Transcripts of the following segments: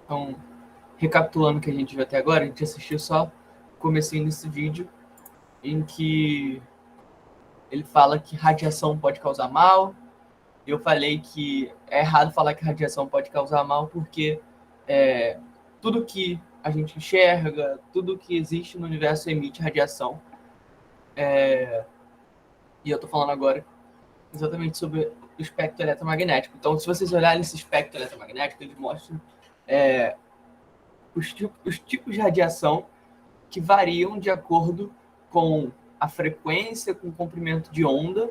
Então, recapitulando o que a gente viu até agora, a gente assistiu só o comecinho desse vídeo, em que ele fala que radiação pode causar mal. Eu falei que é errado falar que radiação pode causar mal, porque é, tudo que a gente enxerga, tudo que existe no universo emite radiação. E eu estou falando agora exatamente sobre o espectro eletromagnético. Então, se vocês olharem esse espectro eletromagnético, ele mostra os tipos de radiação que variam de acordo com a frequência, com o comprimento de onda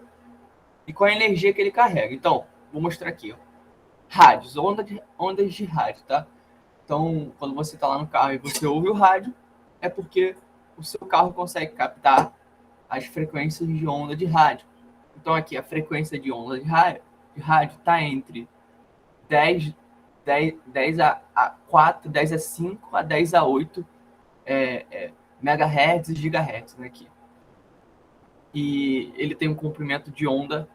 e com a energia que ele carrega. Então, vou mostrar aqui. Ó. Rádios, ondas de rádio, tá? Então, quando você está lá no carro e você ouve o rádio, é porque o seu carro consegue captar as frequências de onda de rádio. Então, aqui, a frequência de onda de rádio está entre 10, 10 a 4, 10 a 5 a 10 a 8 megahertz e gigahertz, né, aqui. E ele tem um comprimento de onda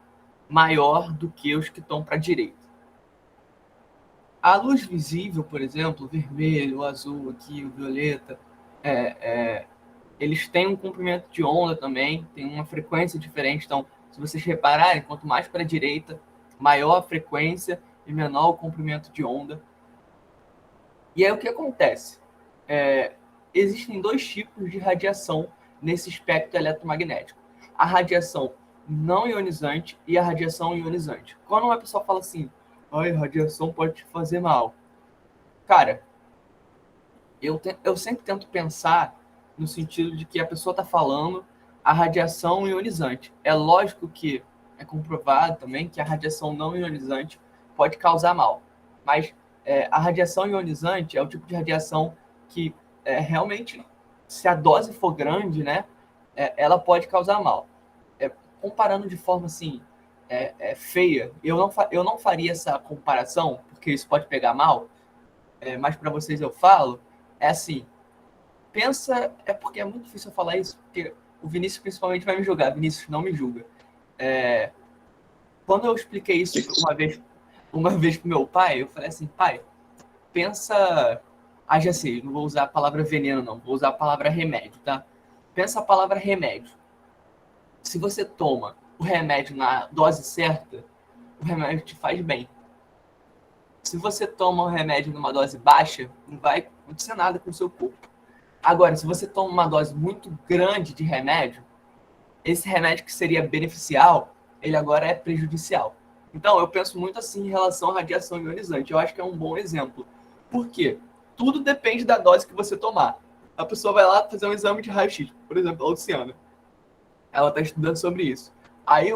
maior do que os que estão para a direita. A luz visível, por exemplo, o vermelho, o azul aqui, o violeta, eles têm um comprimento de onda também, tem uma frequência diferente. Então, se vocês repararem, quanto mais para a direita, maior a frequência e menor o comprimento de onda. E aí o que acontece? Existem dois tipos de radiação nesse espectro eletromagnético. A radiação não ionizante e a radiação ionizante. Quando uma pessoa fala assim, ai, radiação pode te fazer mal. Cara, eu sempre tento pensar no sentido de que a pessoa está falando a radiação ionizante. É lógico que é comprovado também que a radiação não ionizante pode causar mal. Mas a radiação ionizante é o tipo de radiação que realmente, se a dose for grande, né, ela pode causar mal. Comparando de forma assim, feia, eu não faria essa comparação, porque isso pode pegar mal, mas para vocês eu falo, é assim, pensa, é porque é muito difícil eu falar isso, porque o Vinícius principalmente vai me julgar. Vinícius, não me julga. Quando eu expliquei isso uma vez pro meu pai, eu falei assim, pai, pensa, já sei, não vou usar a palavra veneno não, vou usar a palavra remédio, tá? Pensa a palavra remédio. Se você toma o remédio na dose certa, o remédio te faz bem. Se você toma o remédio numa dose baixa, não vai acontecer nada com o seu corpo. Agora, se você toma uma dose muito grande de remédio, esse remédio que seria beneficial, ele agora é prejudicial. Então, eu penso muito assim em relação à radiação ionizante. Eu acho que é um bom exemplo. Por quê? Tudo depende da dose que você tomar. A pessoa vai lá fazer um exame de raio-x, por exemplo, a Luciana. Ela está estudando sobre isso. Aí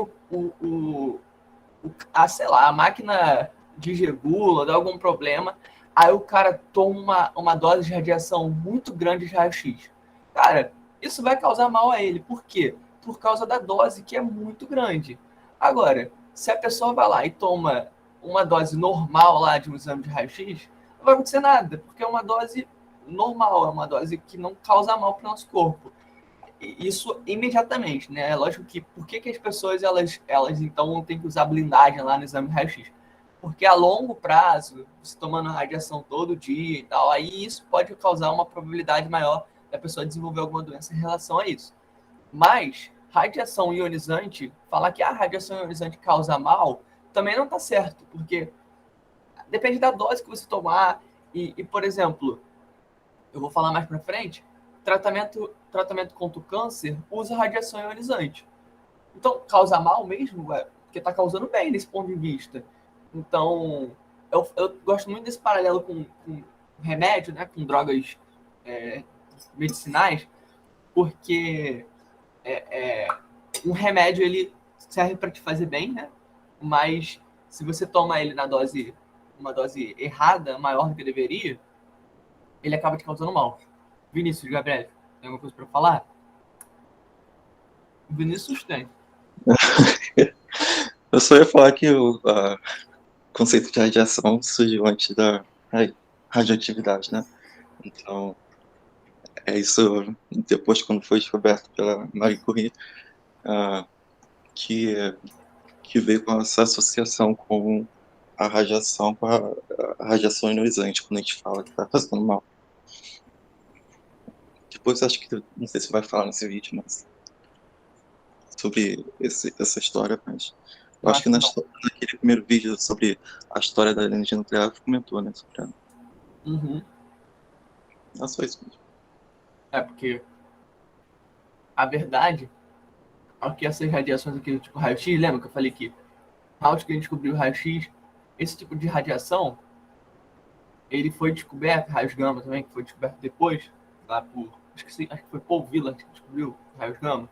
sei lá, a máquina desregula, dá algum problema, aí o cara toma uma dose de radiação muito grande de raio-x. Cara, isso vai causar mal a ele. Por quê? Por causa da dose que é muito grande. Agora, se a pessoa vai lá e toma uma dose normal lá de um exame de raio-x, não vai acontecer nada, porque é uma dose normal, é uma dose que não causa mal para o nosso corpo. Isso imediatamente, né? É lógico que por que as pessoas elas então têm que usar blindagem lá no exame de raio-x? Porque a longo prazo, você tomando radiação todo dia e tal, aí isso pode causar uma probabilidade maior da pessoa desenvolver alguma doença em relação a isso. Mas radiação ionizante, falar que a radiação ionizante causa mal, também não está certo, porque depende da dose que você tomar. Por exemplo, eu vou falar mais para frente, tratamento contra o câncer usa radiação ionizante. Então, causa mal mesmo, porque está causando bem nesse ponto de vista. Então, eu gosto muito desse paralelo com remédio, né, com drogas medicinais, porque um remédio ele serve para te fazer bem, né? Mas se você toma ele uma dose errada, maior do que deveria, ele acaba te causando mal. Vinícius, Gabriel, tem alguma coisa para falar? O Vinícius tem. Eu só ia falar que o conceito de radiação surgiu antes da radioatividade, né? Então, é isso depois, quando foi descoberto pela Marie Curie, que veio com essa associação com a radiação com a radiação ionizante, quando a gente fala que tá fazendo mal. Depois acho que, não sei se vai falar nesse vídeo, mas sobre essa história, mas eu Eu acho que acho que não. naquele primeiro vídeo sobre a história da energia nuclear comentou, né, sobre ela. Uhum. É só isso mesmo. É porque a verdade é que essas radiações aqui, tipo raio-x, lembra que eu falei que Hawking que descobriu o raio-x, esse tipo de radiação, ele foi descoberto, raios gama também, que foi descoberto depois, lá por, acho que foi Paul Villard que descobriu raios gama,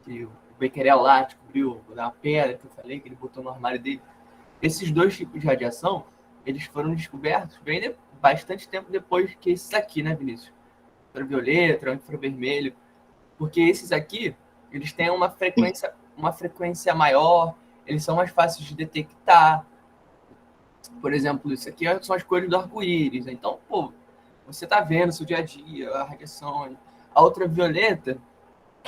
que o Becquerel lá descobriu da pedra que eu falei, que ele botou no armário dele. Esses dois tipos de radiação, eles foram descobertos bastante tempo depois que esses aqui, né, Vinícius? Ultravioleta, infravermelho, porque esses aqui, eles têm uma frequência maior, eles são mais fáceis de detectar. Por exemplo, isso aqui são as cores do arco-íris. Então, pô, você tá vendo no seu dia a dia, a radiação. A ultravioleta,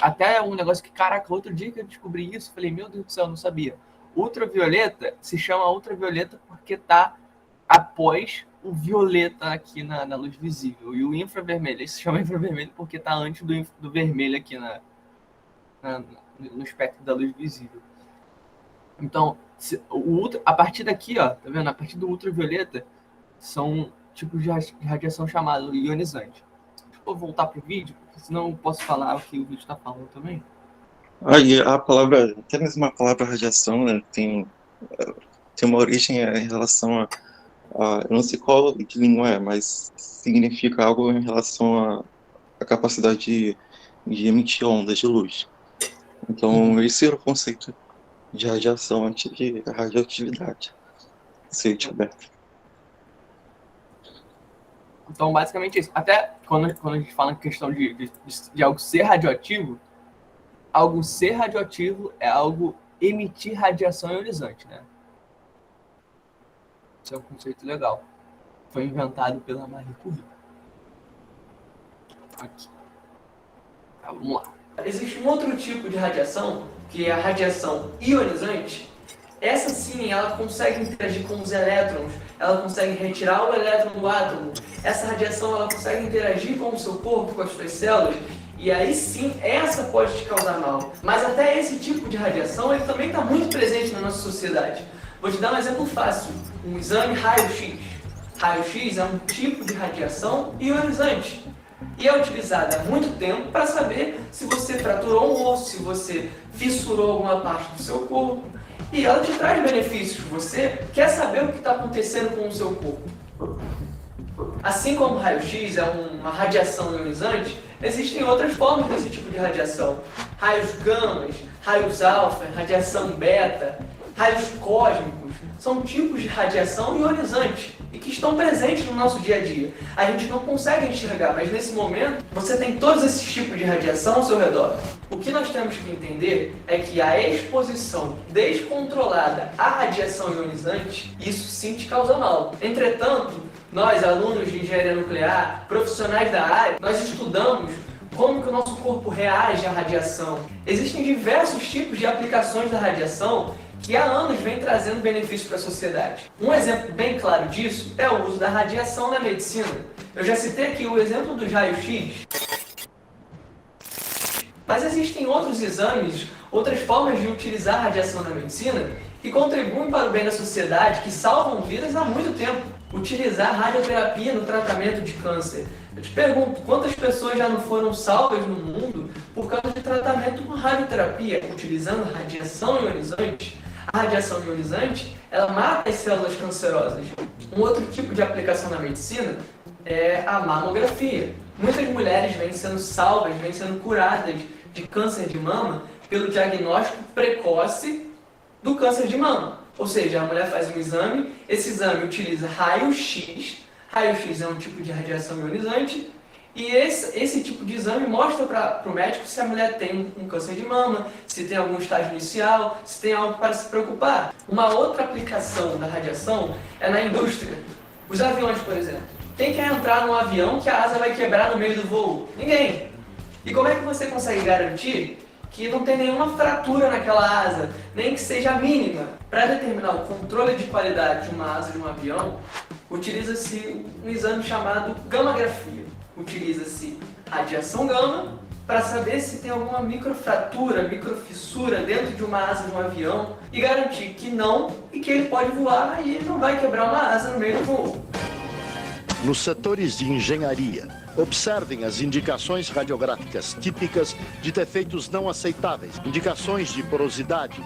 até um negócio que, caraca, outro dia que eu descobri isso, falei, meu Deus do céu, eu não sabia. Ultravioleta se chama ultravioleta porque tá após o violeta aqui na luz visível. E o infravermelho, se chama infravermelho porque tá antes do vermelho aqui no espectro da luz visível. Então, a partir daqui, ó, tá vendo? A partir do ultravioleta, são tipos de radiação chamado ionizante. Deixa eu voltar pro vídeo, porque senão eu posso falar o que o vídeo está falando também. Aí a palavra, até mesmo a palavra radiação, né, tem uma origem em relação eu não sei qual de língua é, mas significa algo em relação à capacidade de emitir ondas de luz. Então, esse era o conceito de radiação antes de radioatividade ser descoberto. Então, basicamente isso. Até quando a gente fala em questão de algo ser radioativo é algo emitir radiação ionizante, né? Isso é um conceito legal. Foi inventado pela Marie Curie. Aqui. Tá, vamos lá. Existe um outro tipo de radiação, que é a radiação ionizante. Essa sim, ela consegue interagir com os elétrons, ela consegue retirar o elétron do átomo. Essa radiação, ela consegue interagir com o seu corpo, com as suas células, e aí sim, essa pode te causar mal. Mas até esse tipo de radiação, ele também está muito presente na nossa sociedade. Vou te dar um exemplo fácil, um exame raio-x. Raio-x é um tipo de radiação ionizante. E é utilizada há muito tempo para saber se você fraturou um osso, se você fissurou alguma parte do seu corpo. E ela te traz benefícios. Você quer saber o que está acontecendo com o seu corpo. Assim como o raio-x é uma radiação ionizante, existem outras formas desse tipo de radiação. Raios gamas, raios alfa, radiação beta, raios cósmicos, são tipos de radiação ionizante e que estão presentes no nosso dia a dia. A gente não consegue enxergar, mas nesse momento você tem todos esses tipos de radiação ao seu redor. O que nós temos que entender é que a exposição descontrolada à radiação ionizante, isso sim te causa mal. Entretanto, nós, alunos de engenharia nuclear, profissionais da área, nós estudamos como que o nosso corpo reage à radiação. Existem diversos tipos de aplicações da radiação que há anos vem trazendo benefícios para a sociedade. Um exemplo bem claro disso é o uso da radiação na medicina. Eu já citei aqui o exemplo dos raios-x, mas existem outros exames, outras formas de utilizar a radiação na medicina que contribuem para o bem da sociedade, que salvam vidas há muito tempo. Utilizar radioterapia no tratamento de câncer. Eu te pergunto, quantas pessoas já não foram salvas no mundo por causa de tratamento com radioterapia, utilizando radiação ionizante? A radiação ionizante, ela mata as células cancerosas. Um outro tipo de aplicação na medicina é a mamografia. Muitas mulheres vêm sendo salvas, vêm sendo curadas de câncer de mama pelo diagnóstico precoce do câncer de mama. Ou seja, a mulher faz um exame, esse exame utiliza raio-x. Raio-x é um tipo de radiação ionizante. E esse tipo de exame mostra para o médico se a mulher tem um câncer de mama, se tem algum estágio inicial, se tem algo para se preocupar. Uma outra aplicação da radiação é na indústria. Os aviões, por exemplo. Quem quer entrar num avião que a asa vai quebrar no meio do voo? Ninguém. E como é que você consegue garantir que não tem nenhuma fratura naquela asa, nem que seja mínima. Para determinar o controle de qualidade de uma asa de um avião, utiliza-se um exame chamado gamografia. Utiliza-se radiação gama para saber se tem alguma microfratura, microfissura dentro de uma asa de um avião e garantir que não e que ele pode voar e não vai quebrar uma asa no meio do voo. Nos setores de engenharia, observem as indicações radiográficas típicas de defeitos não aceitáveis. Indicações de porosidade,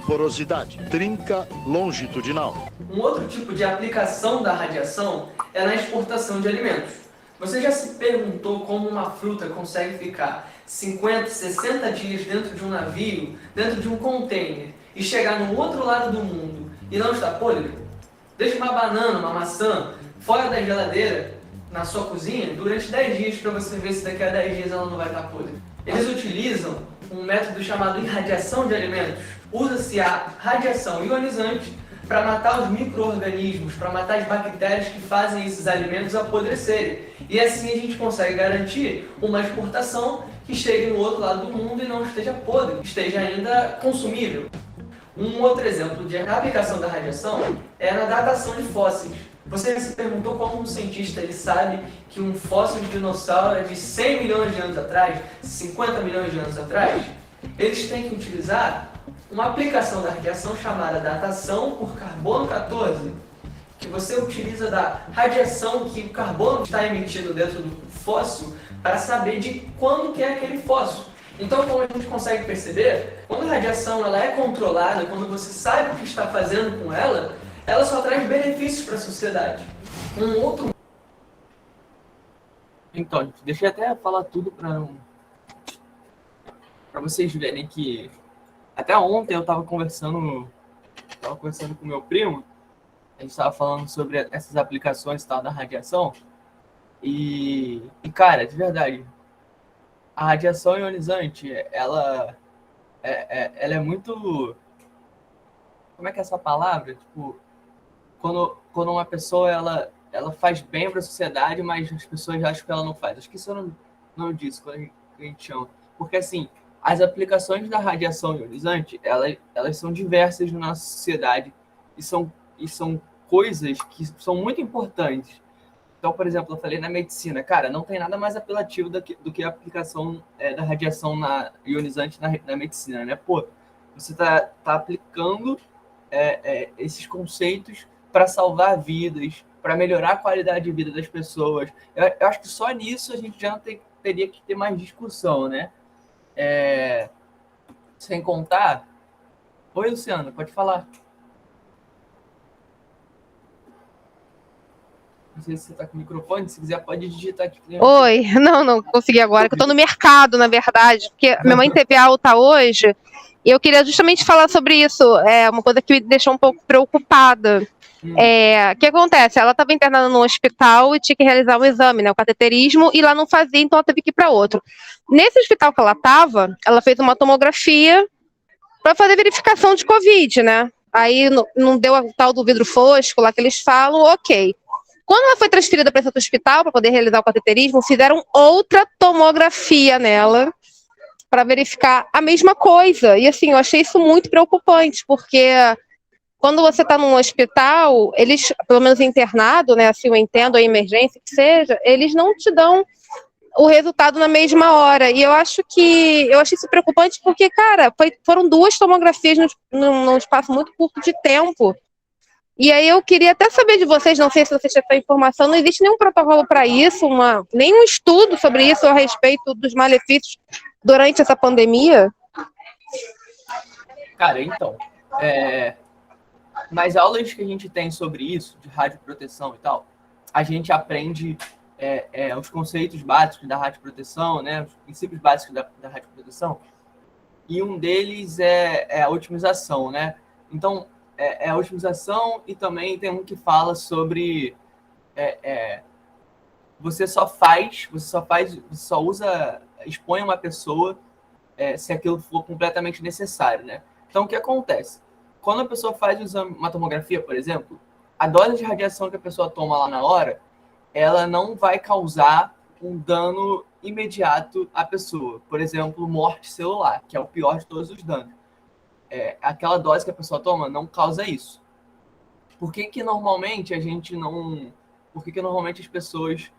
trinca longitudinal. Um outro tipo de aplicação da radiação é na exportação de alimentos. Você já se perguntou como uma fruta consegue ficar 50, 60 dias dentro de um navio, dentro de um container, e chegar no outro lado do mundo e não estar podre? Deixa uma banana, uma maçã, fora da geladeira, na sua cozinha, durante 10 dias para você ver se daqui a 10 dias ela não vai estar podre. Eles utilizam um método chamado irradiação de alimentos. Usa-se a radiação ionizante para matar os micro-organismos, para matar as bactérias que fazem esses alimentos apodrecerem. E assim a gente consegue garantir uma exportação que chegue no outro lado do mundo e não esteja podre, esteja ainda consumível. Um outro exemplo de aplicação da radiação é na datação de fósseis. Você se perguntou como um cientista ele sabe que um fóssil de dinossauro é de 100 milhões de anos atrás, 50 milhões de anos atrás? Eles têm que utilizar uma aplicação da radiação chamada datação por carbono 14, que você utiliza da radiação que o carbono está emitindo dentro do fóssil para saber de quando que é aquele fóssil. Então, como a gente consegue perceber, quando a radiação ela é controlada, quando você sabe o que está fazendo com ela, ela só traz benefícios para a sociedade. Um outro... Então, deixa eu até falar tudo para vocês verem que até ontem eu estava conversando com meu primo, a gente estava falando sobre essas aplicações tal, da radiação, e cara, de verdade, a radiação ionizante, ela é muito... Como é que é essa palavra? Tipo, quando uma pessoa ela faz bem para a sociedade, mas as pessoas acham que ela não faz. Acho que isso é o nome disso, quando a gente chama. Porque, assim, as aplicações da radiação ionizante, elas são diversas na nossa sociedade e são coisas que são muito importantes. Então, por exemplo, eu falei na medicina, cara, não tem nada mais apelativo do que a aplicação da radiação ionizante na medicina, né? Pô, você tá aplicando esses conceitos para salvar vidas, para melhorar a qualidade de vida das pessoas. Eu acho que só nisso a gente já não teria que ter mais discussão, né? Sem contar... Oi, Luciano, pode falar. Não sei se você está com o microfone, se quiser pode digitar aqui. Oi, não consegui agora, que eu estou no mercado, na verdade, porque minha mãe teve alta hoje, e eu queria justamente falar sobre isso, uma coisa que me deixou um pouco preocupada. O que acontece? Ela estava internada no hospital e tinha que realizar um exame, né, o cateterismo, e lá não fazia, então ela teve que ir para outro. Nesse hospital que ela estava, ela fez uma tomografia para fazer verificação de Covid, né? Aí não deu o tal do vidro fosco lá que eles falam, ok. Quando ela foi transferida para esse outro hospital para poder realizar o cateterismo, fizeram outra tomografia nela para verificar a mesma coisa. E assim, eu achei isso muito preocupante, porque quando você está num hospital, eles, pelo menos internado, né, assim eu entendo, a emergência que seja, eles não te dão o resultado na mesma hora. E eu achei isso preocupante porque, cara, foram 2 tomografias num espaço muito curto de tempo. E aí eu queria até saber de vocês, não sei se vocês têm essa informação, não existe nenhum protocolo para isso, nenhum estudo sobre isso a respeito dos malefícios durante essa pandemia? Cara, então, nas aulas que a gente tem sobre isso, de radioproteção e tal, a gente aprende os conceitos básicos da radioproteção, né, os princípios básicos da radioproteção, e um deles é a otimização, né? Então, a otimização, e também tem um que fala sobre você só expõe uma pessoa se aquilo for completamente necessário, né? Então, o que acontece? Quando a pessoa faz uma tomografia, por exemplo, a dose de radiação que a pessoa toma lá na hora, ela não vai causar um dano imediato à pessoa. Por exemplo, morte celular, que é o pior de todos os danos. Aquela dose que a pessoa toma não causa isso. Por que normalmente a gente não... Por que normalmente as pessoas...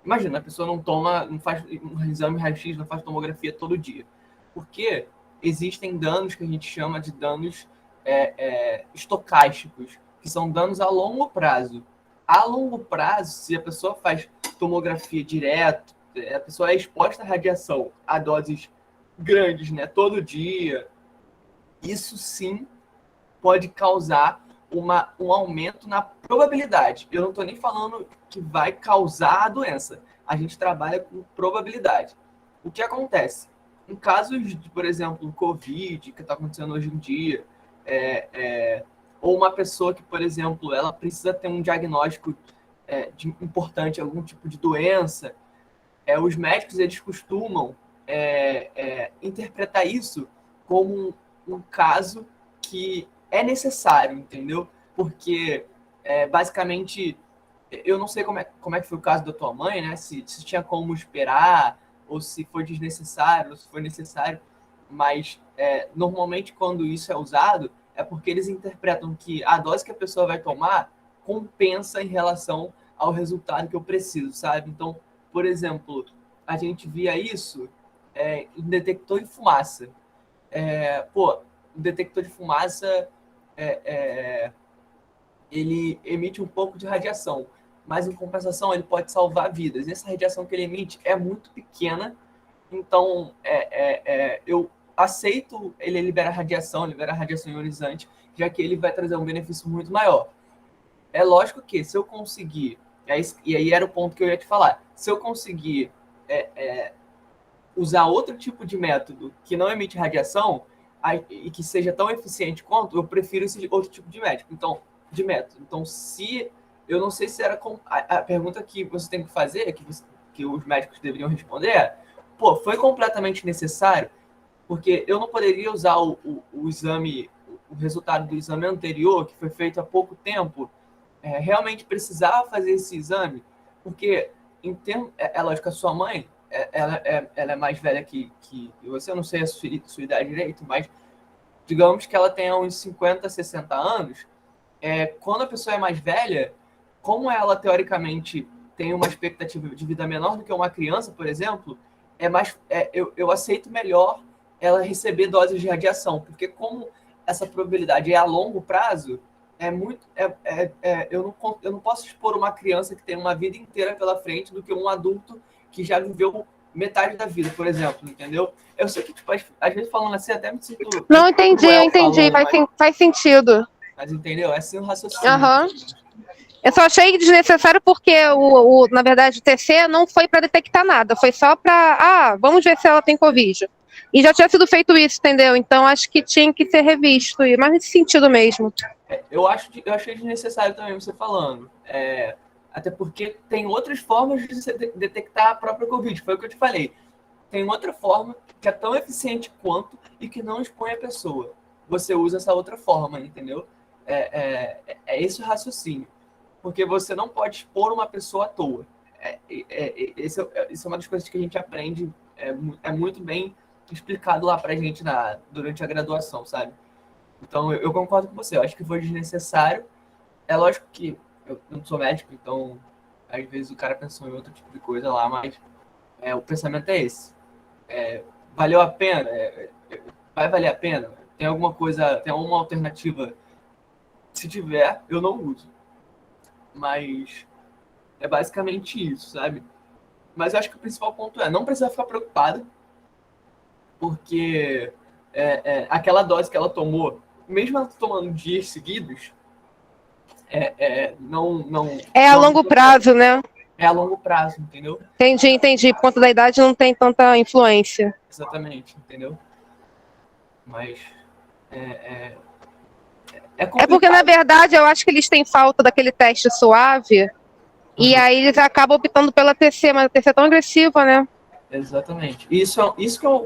Imagina, a pessoa não faz um exame raio-x, não faz tomografia todo dia. Porque existem danos que a gente chama de danos estocásticos, que são danos a longo prazo. A longo prazo, se a pessoa faz tomografia direto, a pessoa é exposta à radiação a doses grandes, né, todo dia, isso sim pode causar um aumento na probabilidade. Eu não estou nem falando que vai causar a doença. A gente trabalha com probabilidade. O que acontece? Em casos de, por exemplo, Covid, que está acontecendo hoje em dia, ou uma pessoa que, por exemplo, ela precisa ter um diagnóstico importante, algum tipo de doença, os médicos eles costumam interpretar isso como um caso que é necessário, entendeu? Porque, basicamente, eu não sei como é que foi o caso da tua mãe, né? Se tinha como esperar, ou se foi desnecessário, ou se foi necessário, mas normalmente quando isso é usado, é porque eles interpretam que a dose que a pessoa vai tomar compensa em relação ao resultado que eu preciso, sabe? Então, por exemplo, a gente via isso em detector de fumaça. O detector de fumaça ele emite um pouco de radiação, mas em compensação ele pode salvar vidas. E essa radiação que ele emite é muito pequena, então eu aceito ele libera radiação ionizante, já que ele vai trazer um benefício muito maior. É lógico que se eu conseguir, e aí era o ponto que eu ia te falar, se eu conseguir usar outro tipo de método que não emite radiação e que seja tão eficiente quanto, eu prefiro esse outro tipo de método. Então, se eu não sei se era a pergunta que você tem que fazer, que os médicos deveriam responder, foi completamente necessário, porque eu não poderia usar o exame, o resultado do exame anterior, que foi feito há pouco tempo, realmente precisava fazer esse exame, porque é lógico, a sua mãe, ela é mais velha que você, eu não sei a sua idade direito, mas digamos que ela tenha uns 50, 60 anos, quando a pessoa é mais velha, como ela teoricamente tem uma expectativa de vida menor do que uma criança, por exemplo, eu aceito melhor ela receber doses de radiação, porque como essa probabilidade é a longo prazo, eu não posso expor uma criança que tem uma vida inteira pela frente do que um adulto que já viveu metade da vida, por exemplo, entendeu? Eu sei que, tipo, às vezes falando assim, até me sinto... Não, eu entendi. Faz sentido. Mas entendeu? É assim o raciocínio. Aham. Eu só achei desnecessário porque, na verdade, o TC não foi para detectar nada. Foi só para, vamos ver se ela tem Covid. E já tinha sido feito isso, entendeu? Então, acho que tinha que ser revisto. Mas nesse sentido mesmo. Eu achei desnecessário também você falando. Até porque tem outras formas de você detectar a própria Covid. Foi o que eu te falei. Tem outra forma que é tão eficiente quanto e que não expõe a pessoa. Você usa essa outra forma, entendeu? Esse o raciocínio. Porque você não pode expor uma pessoa à toa. Isso é uma das coisas que a gente aprende, é muito bem explicado lá pra gente durante a graduação, sabe? Então, eu concordo com você. Eu acho que foi desnecessário. É lógico que eu não sou médico, então, às vezes o cara pensou em outro tipo de coisa lá, mas o pensamento é esse. Valeu a pena? Vai valer a pena? Tem alguma coisa, tem alguma alternativa? Se tiver, eu não uso. Mas é basicamente isso, sabe? Mas eu acho que o principal ponto não precisa ficar preocupado, porque aquela dose que ela tomou, mesmo ela tomando dias seguidos, não... É a longo prazo, né? É a longo prazo, entendeu? Entendi. Por conta da idade não tem tanta influência. Exatamente, entendeu? Mas porque, na verdade, eu acho que eles têm falta daquele teste suave, e aí eles acabam optando pela TC, mas a TC é tão agressiva, né? Exatamente. Isso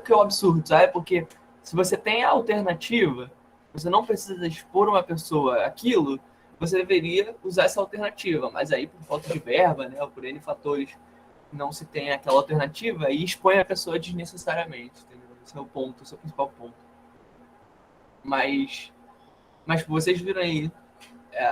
que é o absurdo, sabe? Porque se você tem a alternativa, você não precisa expor uma pessoa aquilo, você deveria usar essa alternativa. Mas aí, por falta de verba, né, ou por N fatores, não se tem aquela alternativa e expõe a pessoa desnecessariamente, entendeu? Esse é o ponto, esse é o principal ponto. Mas vocês viram aí,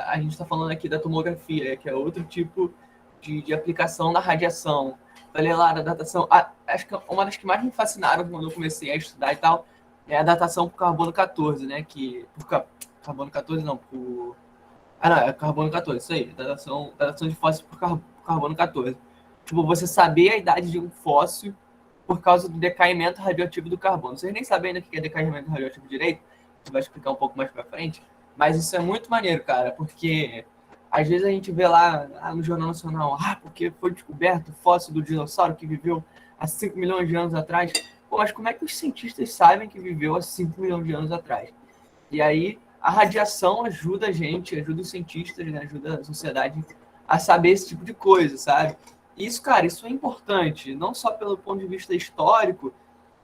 a gente está falando aqui da tomografia, que é outro tipo de aplicação da radiação. Falei lá da datação. Acho que uma das que mais me fascinaram quando eu comecei a estudar e tal é a datação por carbono 14, né? Carbono 14 não, por... não, é carbono 14, isso aí. Datação de fóssil por carbono 14. Tipo, você saber a idade de um fóssil por causa do decaimento radioativo do carbono. Vocês nem sabem ainda o que é decaimento radioativo direito, você vai explicar um pouco mais pra frente, mas isso é muito maneiro, cara, porque às vezes a gente vê lá no Jornal Nacional, porque foi descoberto o fóssil do dinossauro que viveu há 5 milhões de anos atrás. Pô, mas como é que os cientistas sabem que viveu há 5 milhões de anos atrás? E aí a radiação ajuda a gente, ajuda os cientistas, né, ajuda a sociedade a saber esse tipo de coisa, sabe? Isso, cara, isso é importante, não só pelo ponto de vista histórico,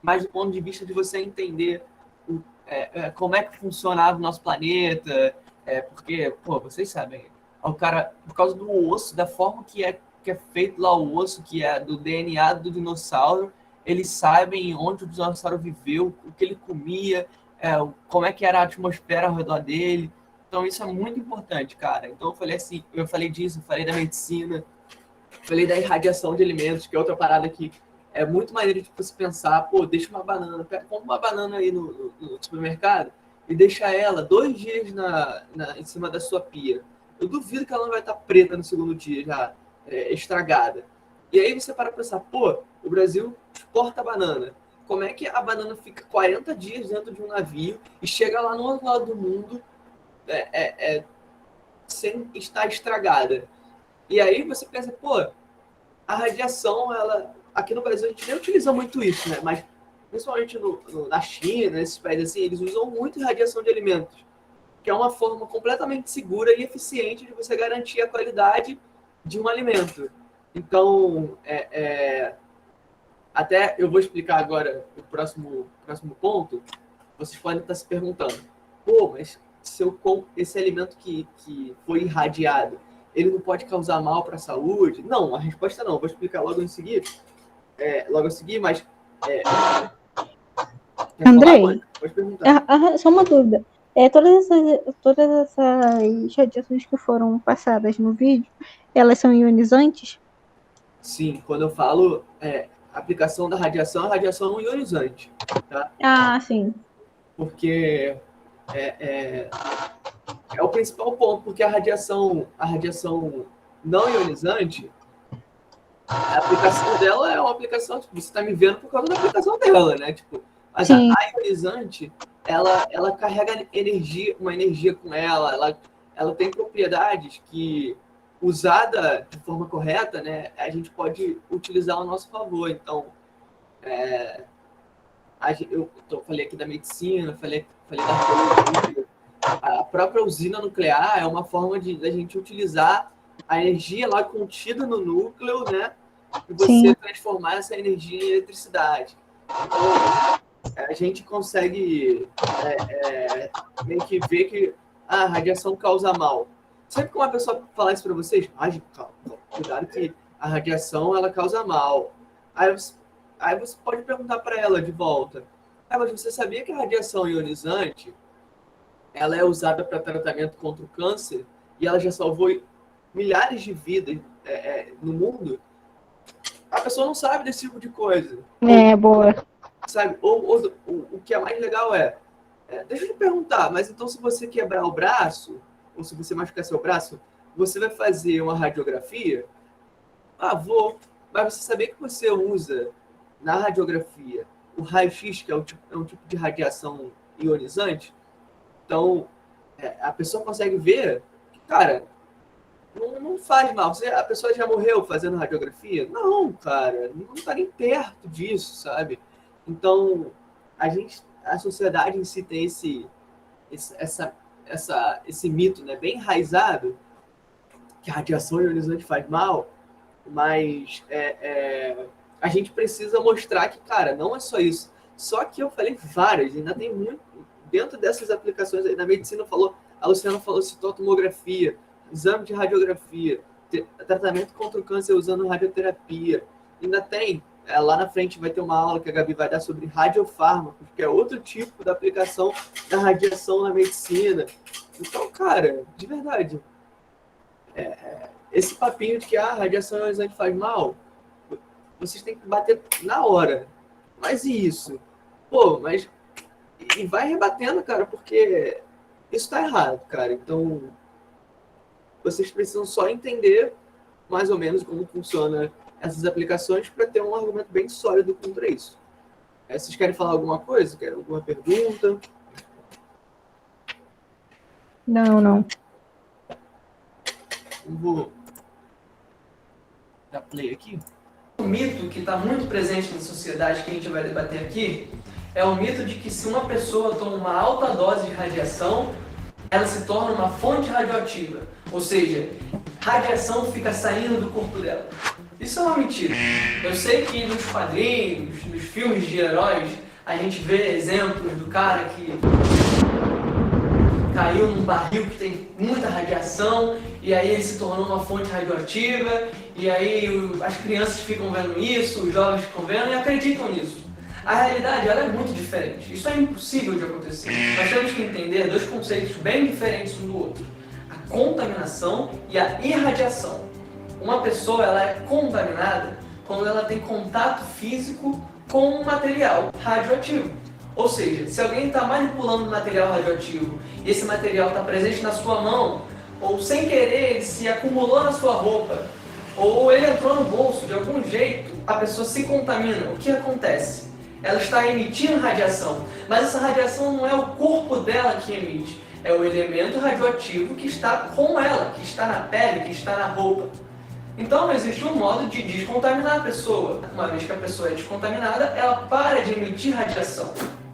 mas do ponto de vista de você entender como é que funcionava o nosso planeta, porque, pô, vocês sabem, o cara, por causa do osso, da forma que é feito lá o osso, que é do DNA do dinossauro, eles sabem onde o dinossauro viveu, o que ele comia, como é que era a atmosfera ao redor dele. Então isso é muito importante, cara. Então eu falei disso, eu falei da medicina, falei da irradiação de alimentos, que é outra parada que é muito maneiro de você pensar, pô, deixa uma banana, compra uma banana aí no supermercado e deixa ela 2 dias em cima da sua pia. Eu duvido que ela não vai estar preta no segundo dia, já estragada. E aí você para pensar, pô, o Brasil exporta banana. Como é que a banana fica 40 dias dentro de um navio e chega lá no outro lado do mundo sem estar estragada? E aí você pensa, pô, a radiação, aqui no Brasil a gente nem utiliza muito isso, né? Mas principalmente na China, nesses países assim, eles usam muito radiação de alimentos, que é uma forma completamente segura e eficiente de você garantir a qualidade de um alimento. Então, até eu vou explicar agora o próximo ponto. Vocês podem estar se perguntando, pô, mas se eu compro esse alimento que foi irradiado, ele não pode causar mal para a saúde? Não, a resposta não. Eu vou explicar logo a seguir, mas... Andrei, pode perguntar. Só uma dúvida. Todas essas radiações que foram passadas no vídeo, elas são ionizantes? Sim, quando eu falo aplicação da radiação, a radiação não ionizante, tá? Ah, sim. Porque é o principal ponto, porque a radiação não ionizante, a aplicação dela é uma aplicação, tipo, você está me vendo por causa da aplicação dela, né? Tipo, mas a ionizante, ela carrega uma energia com ela tem propriedades que, usada de forma correta, né, a gente pode utilizar ao nosso favor. Então, eu falei aqui da medicina, falei da arqueologia. A própria usina nuclear é uma forma da gente utilizar a energia lá contida no núcleo, né, e você transformar essa energia em eletricidade. Então, a gente consegue meio que ver que a radiação causa mal. Sempre que uma pessoa falar isso para vocês, cuidado que a radiação ela causa mal. Aí você pode perguntar para ela de volta, mas você sabia que a radiação ionizante ela é usada para tratamento contra o câncer e ela já salvou milhares de vidas no mundo? A pessoa não sabe desse tipo de coisa. Boa. Sabe? Ou o que é mais legal deixa eu te perguntar, mas então se você quebrar o braço, ou se você machucar seu braço, você vai fazer uma radiografia? Vou. Mas você sabia que você usa na radiografia o raio-x, que é um tipo de radiação ionizante? Então, a pessoa consegue ver que, cara, não faz mal. A pessoa já morreu fazendo radiografia? Não, cara, não está nem perto disso, sabe? Então, a sociedade em si tem esse mito, né, bem enraizado, que a radiação ionizante faz mal, mas a gente precisa mostrar que, cara, não é só isso. Só que eu falei várias, ainda tem muito. Dentro dessas aplicações aí, na medicina a Luciana falou citotomografia, exame de radiografia, tratamento contra o câncer usando radioterapia, ainda tem, lá na frente vai ter uma aula que a Gabi vai dar sobre radiofármacos, que é outro tipo da aplicação da radiação na medicina. Então, cara, de verdade, esse papinho de que a radiação ionizante faz mal, vocês têm que bater na hora. Mas e isso? Pô, mas... E vai rebatendo, cara, porque isso tá errado, cara. Então, vocês precisam só entender mais ou menos como funciona essas aplicações para ter um argumento bem sólido contra isso. Vocês querem falar alguma coisa? Querem alguma pergunta? Não. Vou dar play aqui. O mito que está muito presente na sociedade que a gente vai debater aqui é o mito de que se uma pessoa toma uma alta dose de radiação, ela se torna uma fonte radioativa. Ou seja, radiação fica saindo do corpo dela. Isso é uma mentira. Eu sei que nos quadrinhos, nos filmes de heróis, a gente vê exemplos do cara que caiu num barril que tem muita radiação e aí ele se tornou uma fonte radioativa e aí as crianças ficam vendo isso, os jovens ficam vendo e acreditam nisso. A realidade ela é muito diferente. Isso é impossível de acontecer. Nós temos que entender dois conceitos bem diferentes um do outro. A contaminação e a irradiação. Uma pessoa ela é contaminada quando ela tem contato físico com um material radioativo. Ou seja, se alguém está manipulando material radioativo e esse material está presente na sua mão, ou sem querer ele se acumulou na sua roupa, ou ele entrou no bolso de algum jeito, a pessoa se contamina. O que acontece? Ela está emitindo radiação, mas essa radiação não é o corpo dela que emite, é o elemento radioativo que está com ela, que está na pele, que está na roupa. Então existe um modo de descontaminar a pessoa. Uma vez que a pessoa é descontaminada, ela para de emitir radiação.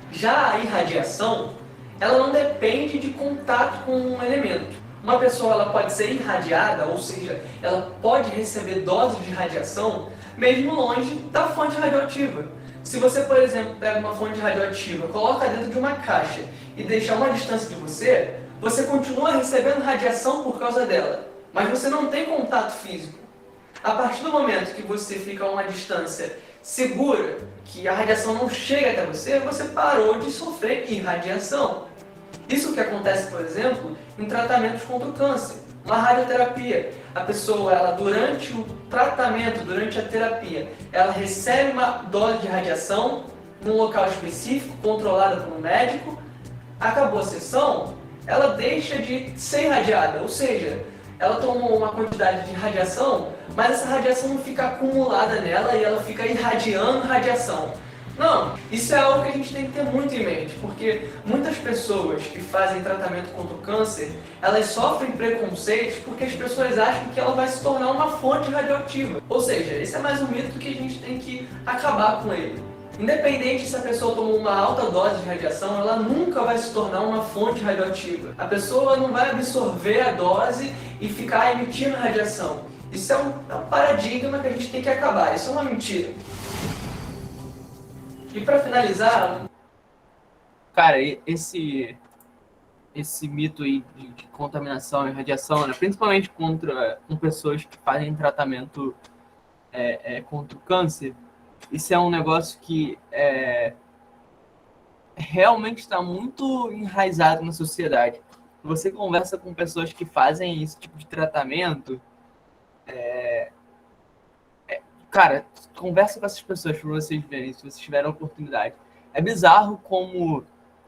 Já a irradiação, ela não depende de contato com um elemento. Uma pessoa ela pode ser irradiada, ou seja, ela pode receber doses de radiação mesmo longe da fonte radioativa. Se você, por exemplo, pega uma fonte radioativa, coloca dentro de uma caixa e deixa a uma distância de você, você continua recebendo radiação por causa dela, mas você não tem contato físico. A partir do momento que você fica a uma distância segura, que a radiação não chega até você, você parou de sofrer irradiação. Isso que acontece, por exemplo, em tratamentos contra o câncer. Uma radioterapia. A pessoa, ela, durante o tratamento, durante a terapia, ela recebe uma dose de radiação num local específico, controlada por um médico. Acabou a sessão, ela deixa de ser irradiada, ou seja, ela tomou uma quantidade de radiação, mas essa radiação não fica acumulada nela e ela fica irradiando radiação. Não, isso é algo que a gente tem que ter muito em mente, porque muitas pessoas que fazem tratamento contra o câncer, elas sofrem preconceitos porque as pessoas acham que ela vai se tornar uma fonte radioativa. Ou seja, esse é mais um mito que a gente tem que acabar com ele. Independente se a pessoa tomou uma alta dose de radiação, ela nunca vai se tornar uma fonte radioativa. A pessoa não vai absorver a dose e ficar emitindo radiação. Isso é um paradigma que a gente tem que acabar, isso é uma mentira. E para finalizar, cara, esse mito aí de contaminação e radiação, né, principalmente com pessoas que fazem tratamento contra o câncer, isso é um negócio que realmente está muito enraizado na sociedade. Você conversa com pessoas que fazem esse tipo de tratamento, cara, conversa com essas pessoas para vocês verem, se vocês tiverem a oportunidade. É bizarro como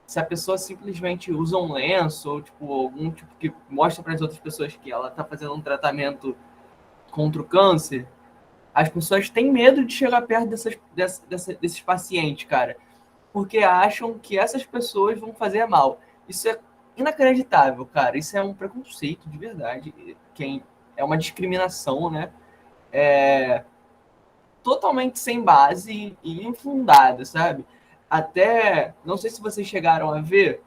se a pessoa simplesmente usa um lenço ou tipo, algum tipo que mostra para as outras pessoas que ela está fazendo um tratamento contra o câncer, as pessoas têm medo de chegar perto desses pacientes, cara, porque acham que essas pessoas vão fazer mal. Isso é inacreditável, cara. Isso é um preconceito de verdade. É uma discriminação, né? Totalmente sem base e infundada, sabe? Até, não sei se vocês chegaram a ver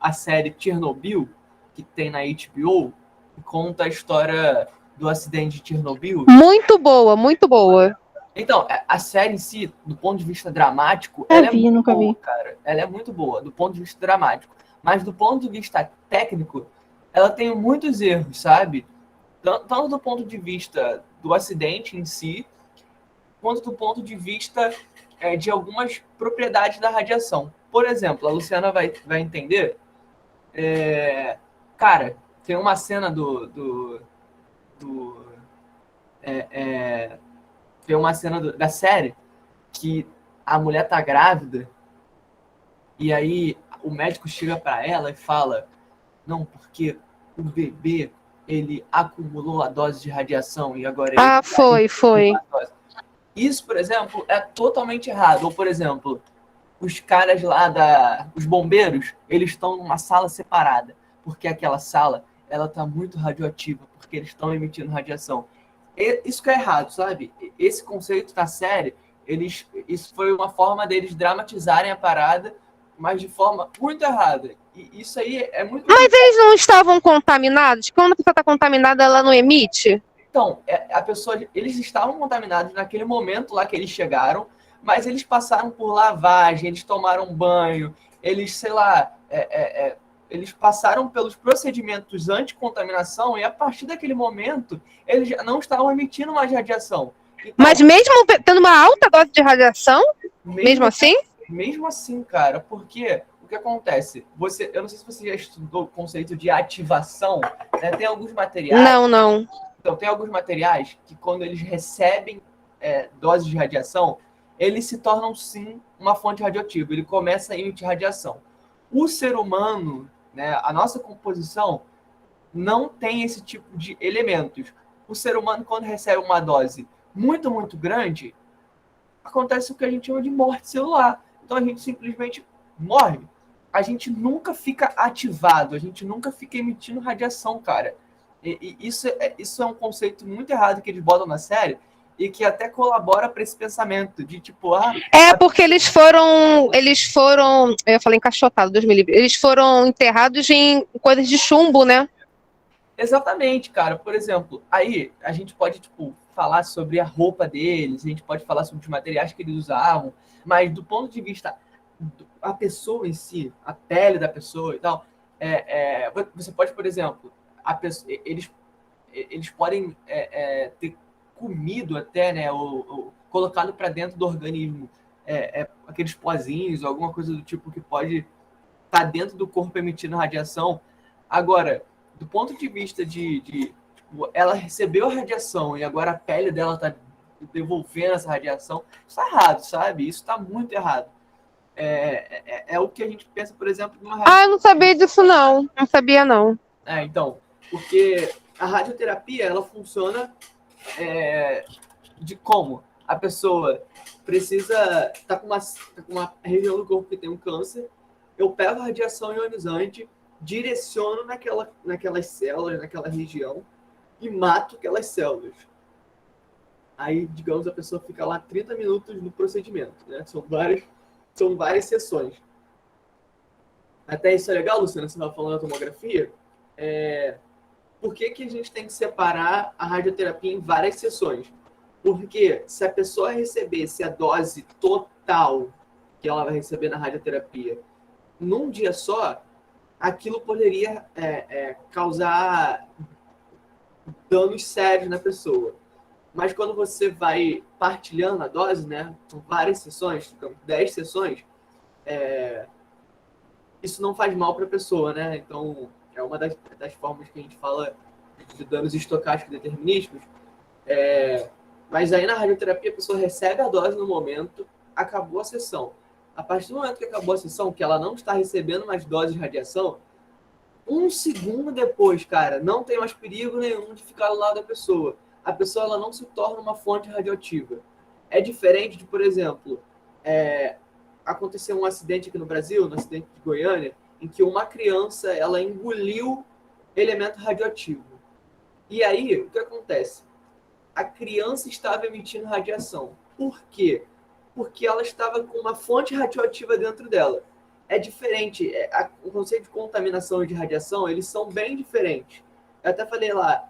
a série Chernobyl, que tem na HBO, que conta a história do acidente de Chernobyl. Muito boa, muito boa. Então, a série em si, do ponto de vista dramático, Nunca vi. Cara. Ela é muito boa, do ponto de vista dramático. Mas do ponto de vista técnico, ela tem muitos erros, sabe? tanto do ponto de vista do acidente em si, quanto do ponto de vista de algumas propriedades da radiação. Por exemplo, a Luciana vai entender. Cara, tem uma cena tem uma cena da série que a mulher tá grávida e aí o médico chega para ela e fala: não, porque o bebê ele acumulou a dose de radiação e agora ele foi. Isso, por exemplo, é totalmente errado. Ou, por exemplo, os caras lá os bombeiros, eles estão numa sala separada, porque aquela sala, ela tá muito radioativa, porque eles estão emitindo radiação. Isso que é errado, sabe? Esse conceito da série, isso foi uma forma deles dramatizarem a parada, mas de forma muito errada. E isso aí é muito... Mas eles não estavam contaminados? Quando a pessoa está contaminada, ela não emite? Então, eles estavam contaminados naquele momento lá que eles chegaram, mas eles passaram por lavagem, eles tomaram banho, eles, sei lá, eles passaram pelos procedimentos anti-contaminação e a partir daquele momento eles já não estavam emitindo mais radiação. Então, mas mesmo tendo uma alta dose de radiação? Mesmo assim? Mesmo assim, cara, porque o que acontece? Eu não sei se você já estudou o conceito de ativação, né? Tem alguns materiais... Não. Então, tem alguns materiais que, quando eles recebem doses de radiação, eles se tornam, sim, uma fonte radioativa. Ele começa a emitir radiação. O ser humano, né, a nossa composição, não tem esse tipo de elementos. O ser humano, quando recebe uma dose muito, muito grande, acontece o que a gente chama de morte celular. Então, a gente simplesmente morre. A gente nunca fica ativado, a gente nunca fica emitindo radiação, cara. E isso é um conceito muito errado que eles botam na série e que até colabora para esse pensamento de tipo... porque eles foram... Eu falei encaixotado, Deus me livre. Eles foram enterrados em coisas de chumbo, né? Exatamente, cara. Por exemplo, aí a gente pode, tipo, falar sobre a roupa deles, a gente pode falar sobre os materiais que eles usavam, mas do ponto de vista a pessoa em si, a pele da pessoa e tal, você pode, por exemplo... Eles podem ter comido até, né, ou colocado para dentro do organismo aqueles pozinhos ou alguma coisa do tipo que pode estar dentro do corpo emitindo radiação. Agora, do ponto de vista de tipo, ela recebeu a radiação e agora a pele dela está devolvendo essa radiação, isso está errado, sabe? Isso está muito errado. É o que a gente pensa, por exemplo, numa radiação. Eu não sabia disso, não. Não sabia, não. Então, porque a radioterapia, ela funciona de como? A pessoa precisa estar com uma região do corpo que tem um câncer, eu pego a radiação ionizante, direciono naquelas células, naquela região, e mato aquelas células. Aí, digamos, a pessoa fica lá 30 minutos no procedimento, né? São várias sessões. Até isso é legal, Luciana, você estava falando da tomografia. Por que a gente tem que separar a radioterapia em várias sessões? Porque se a pessoa recebesse a dose total que ela vai receber na radioterapia num dia só, aquilo poderia causar danos sérios na pessoa. Mas quando você vai partilhando a dose, né, são várias sessões, 10 sessões, isso não faz mal para a pessoa, né? Então, é uma das formas que a gente fala de danos estocásticos determinísticos. Mas aí na radioterapia a pessoa recebe a dose no momento, acabou a sessão. A partir do momento que acabou a sessão, que ela não está recebendo mais doses de radiação, 1 segundo depois, cara, não tem mais perigo nenhum de ficar do lado da pessoa. A pessoa ela não se torna uma fonte radioativa. É diferente de, por exemplo, aconteceu um acidente aqui no Brasil, no acidente de Goiânia, em que uma criança ela engoliu elemento radioativo. E aí, o que acontece? A criança estava emitindo radiação. Por quê? Porque ela estava com uma fonte radioativa dentro dela. É diferente. O conceito de contaminação e de radiação, eles são bem diferentes. Eu até falei lá,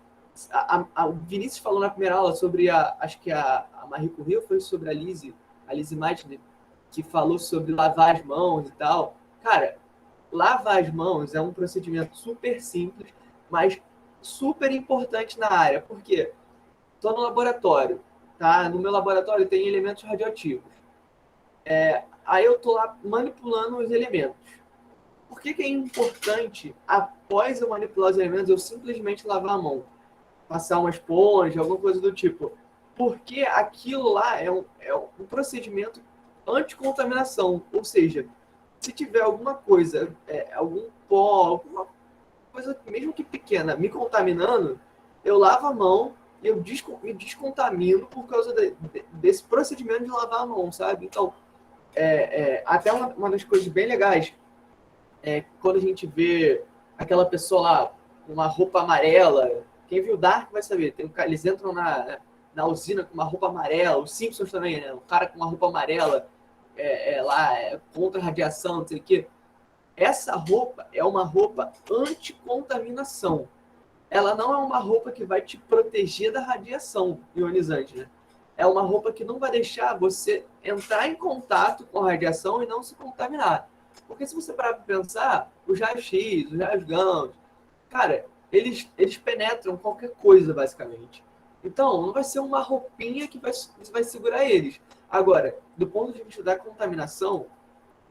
o Vinícius falou na primeira aula sobre acho que a Marie Curie, foi sobre a Lise Meitner, que falou sobre lavar as mãos e tal. Cara, lavar as mãos é um procedimento super simples, mas super importante na área, porque estou no laboratório, tá? No meu laboratório tem elementos radioativos. Aí eu estou lá manipulando os elementos. Por que é importante, após eu manipular os elementos, eu simplesmente lavar a mão? Passar uma esponja, alguma coisa do tipo. Porque aquilo lá é um procedimento anticontaminação. Ou seja, se tiver alguma coisa, algum pó, alguma coisa, mesmo que pequena, me contaminando, eu lavo a mão e eu me descontamino por causa desse procedimento de lavar a mão, sabe? Então, até uma das coisas bem legais quando a gente vê aquela pessoa lá com uma roupa amarela. Quem viu Dark vai saber. Eles entram na usina com uma roupa amarela. Os Simpsons também, né? O cara com uma roupa amarela contra a radiação, não sei o quê. Essa roupa é uma roupa anticontaminação. Ela não é uma roupa que vai te proteger da radiação ionizante, né? É uma roupa que não vai deixar você entrar em contato com a radiação e não se contaminar. Porque se você parar para pensar, os raios-x, os raios gama, cara, eles penetram qualquer coisa, basicamente. Então, não vai ser uma roupinha que vai segurar eles. Agora, do ponto de vista da contaminação,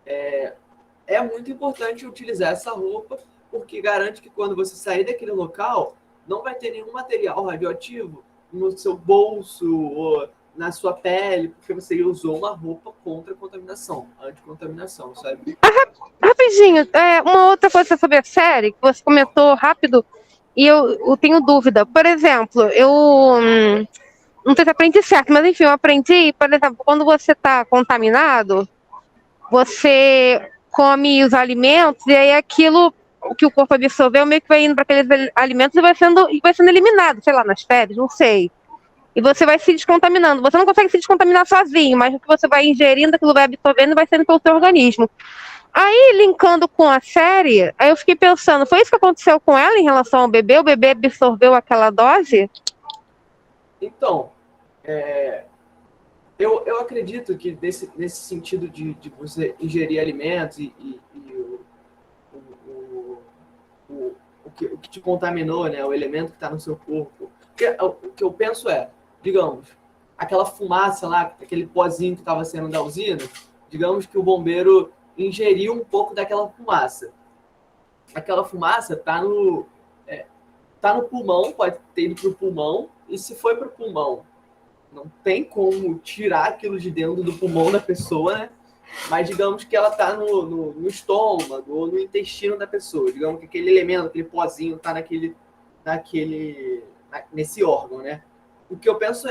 é muito importante utilizar essa roupa, porque garante que quando você sair daquele local, não vai ter nenhum material radioativo no seu bolso ou na sua pele, porque você usou uma roupa contra a contaminação, anticontaminação, sabe? Rapidinho, uma outra coisa sobre a série, que você comentou rápido, e eu tenho dúvida. Por exemplo, eu não sei se aprendi certo, mas enfim, eu aprendi, por exemplo, quando você está contaminado, você come os alimentos e aí aquilo que o corpo absorveu meio que vai indo para aqueles alimentos e vai sendo eliminado, sei lá, nas fezes, não sei. E você vai se descontaminando. Você não consegue se descontaminar sozinho, mas o que você vai ingerindo, aquilo vai absorvendo e vai sendo pelo seu organismo. Aí, linkando com a série, aí eu fiquei pensando, foi isso que aconteceu com ela em relação ao bebê? O bebê absorveu aquela dose? Então, eu acredito que nesse sentido de você ingerir alimentos e o que te contaminou, né, o elemento que está no seu corpo. O que eu penso digamos, aquela fumaça lá, aquele pozinho que estava saindo da usina, digamos que o bombeiro ingeriu um pouco daquela fumaça. Aquela fumaça está no pulmão, pode ter ido para o pulmão, e se foi para o pulmão, não tem como tirar aquilo de dentro do pulmão da pessoa, né? Mas digamos que ela está no estômago ou no intestino da pessoa. Digamos que aquele elemento, aquele pozinho está nesse órgão, né? O que eu penso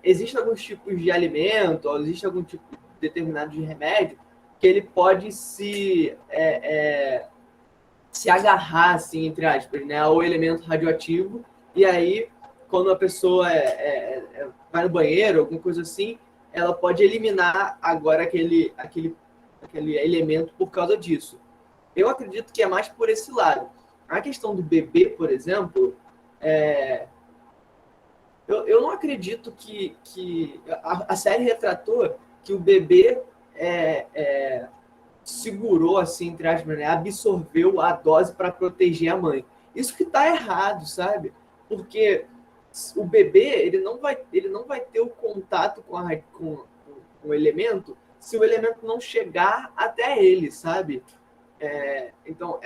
existem alguns tipos de alimento, ou existe algum tipo determinado de remédio que ele pode se agarrar, assim, entre aspas, né, ao elemento radioativo, e aí, quando a pessoa vai no banheiro, alguma coisa assim, ela pode eliminar agora aquele elemento por causa disso. Eu acredito que é mais por esse lado. A questão do bebê, por exemplo, eu não acredito que a série retratou que o bebê segurou, assim, entre aspas, né, absorveu a dose para proteger a mãe. Isso que está errado, sabe? Porque o bebê ele não vai ter o contato com o elemento se o elemento não chegar até ele, sabe? Então,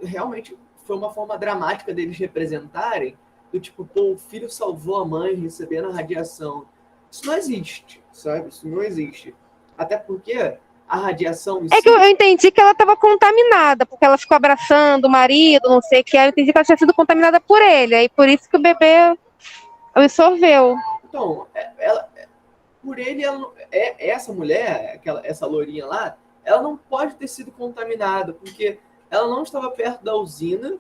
realmente foi uma forma dramática deles representarem do tipo, pô, o filho salvou a mãe recebendo a radiação. Isso não existe, sabe? Isso não existe. Até porque a radiação... Que eu entendi que ela estava contaminada, porque ela ficou abraçando o marido, não sei o que. Eu entendi que ela tinha sido contaminada por ele. Aí por isso que o bebê absorveu. Então, por ele, essa mulher, essa lourinha lá, ela não pode ter sido contaminada, porque ela não estava perto da usina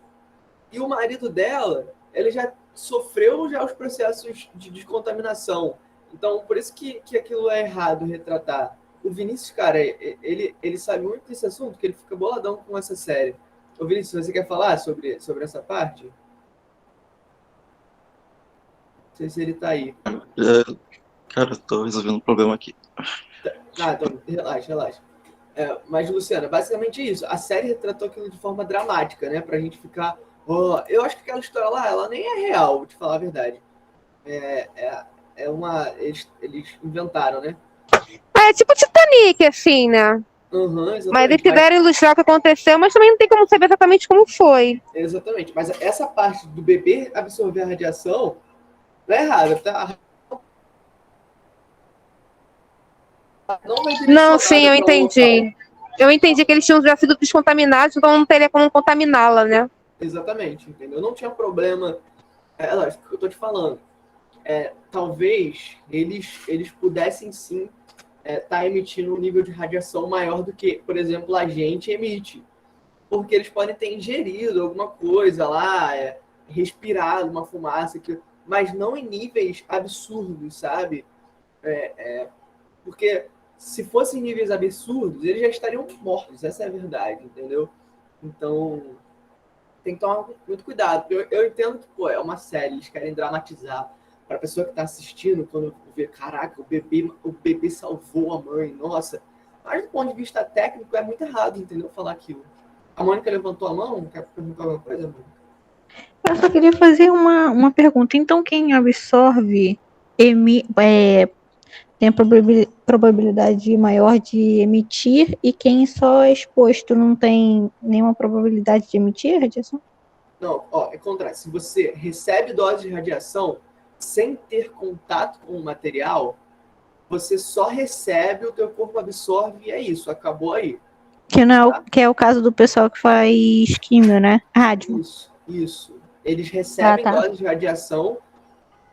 e o marido dela, ele já sofreu os processos de descontaminação. Então, por isso que aquilo é errado retratar. O Vinícius, cara, ele sabe muito desse assunto, que ele fica boladão com essa série. Ô, Vinícius, você quer falar sobre essa parte? Não sei se ele tá aí. Cara, eu tô resolvendo um problema aqui. Então, relaxa. Mas, Luciana, basicamente isso. A série retratou aquilo de forma dramática, né? Pra gente ficar Eu acho que aquela história lá, ela nem é real, vou te falar a verdade. Eles inventaram, né? É tipo Titanic, assim, né? Uhum, Mas eles exatamente. quiseram ilustrar o que aconteceu, mas também não tem como saber exatamente como foi. Exatamente. Mas essa parte do bebê absorver a radiação não é errada, tá? Não vai Não, sim, direcionada eu para um local. entendi. Eu entendi que eles tinham já sido descontaminados, então não teria como contaminá-la, né? Exatamente, entendeu? Não tinha problema. Lógico, o que eu tô te falando. Talvez eles pudessem sim tá emitindo um nível de radiação maior do que, por exemplo, a gente emite. Porque eles podem ter ingerido alguma coisa lá, respirado uma fumaça, mas não em níveis absurdos, sabe? Porque se fossem níveis absurdos, eles já estariam mortos, essa é a verdade, entendeu? Então, tem que tomar muito cuidado. Eu entendo que, pô, é uma série, eles querem dramatizar. Para a pessoa que está assistindo, quando vê, caraca, o bebê salvou a mãe, nossa. Mas do ponto de vista técnico, é muito errado, entendeu? Falar aquilo. A Mônica levantou a mão, quer perguntar alguma coisa, mano? Eu só queria fazer uma pergunta. Então, quem absorve tem a probabilidade maior de emitir, e quem só é exposto não tem nenhuma probabilidade de emitir radiação? Não, é contrário. Se você recebe dose de radiação sem ter contato com o material, você só recebe, o teu corpo absorve e é isso, acabou aí. Tá? Que é o caso do pessoal que faz químio, né? Rádio. Isso. Eles recebem Tá. dose de radiação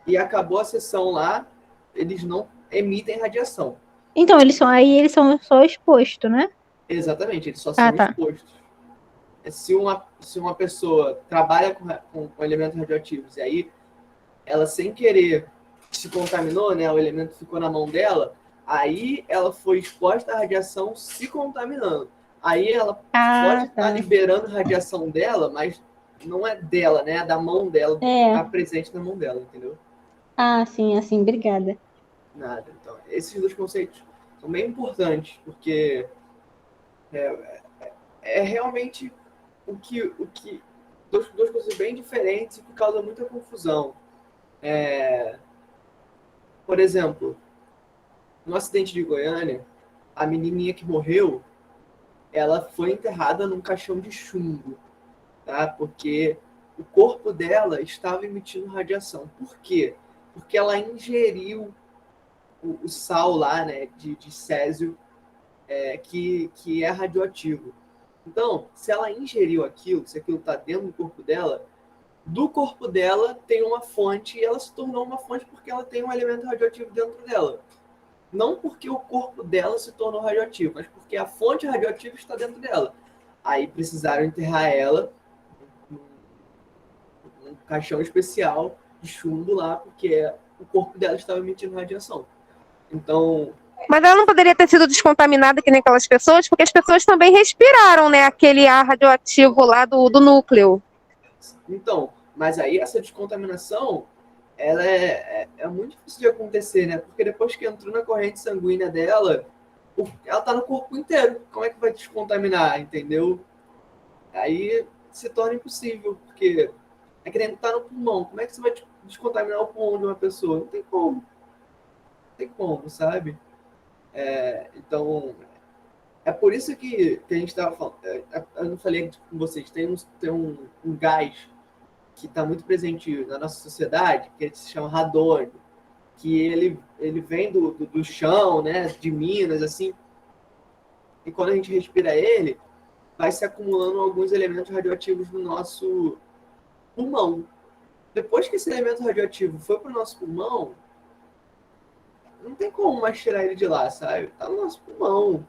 e acabou a sessão lá, eles não emitem radiação. Então, eles são só expostos, né? Exatamente, eles só são Tá. expostos. Se uma pessoa trabalha com elementos radioativos e aí ela sem querer se contaminou, né? O elemento ficou na mão dela, aí ela foi exposta à radiação se contaminando. Aí ela pode estar liberando radiação dela, mas não é dela, né? É da mão dela, está presente na mão dela, entendeu? Ah, sim, assim, obrigada. Nada. Então, esses dois conceitos são bem importantes, porque é realmente duas coisas bem diferentes que causam muita confusão. Por exemplo, no acidente de Goiânia, a menininha que morreu, ela foi enterrada num caixão de chumbo, tá? Porque o corpo dela estava emitindo radiação. Por quê? Porque ela ingeriu o sal lá, né, de césio, que é radioativo. Então, se ela ingeriu aquilo, se aquilo está dentro do corpo dela, do corpo dela tem uma fonte e ela se tornou uma fonte porque ela tem um elemento radioativo dentro dela. Não porque o corpo dela se tornou radioativo, mas porque a fonte radioativa está dentro dela. Aí precisaram enterrar ela num caixão especial de chumbo lá, porque o corpo dela estava emitindo radiação. Então, Mas ela não poderia ter sido descontaminada que nem aquelas pessoas, porque as pessoas também respiraram, né? Aquele ar radioativo lá do núcleo. Então, mas aí essa descontaminação, ela é muito difícil de acontecer, né? Porque depois que entrou na corrente sanguínea dela, ela tá no corpo inteiro. Como é que vai descontaminar, entendeu? Aí se torna impossível, porque é que nem tá no pulmão. Como é que você vai descontaminar o pulmão de uma pessoa? Não tem como. Não tem como, sabe? Então, é por isso que a gente estava falando. Eu não falei com vocês, tem um gás que está muito presente na nossa sociedade, que se chama radônio, que ele vem do chão, né, de Minas, assim, e quando a gente respira ele, vai se acumulando alguns elementos radioativos no nosso pulmão. Depois que esse elemento radioativo foi para o nosso pulmão, não tem como mais tirar ele de lá, sabe? Está no nosso pulmão.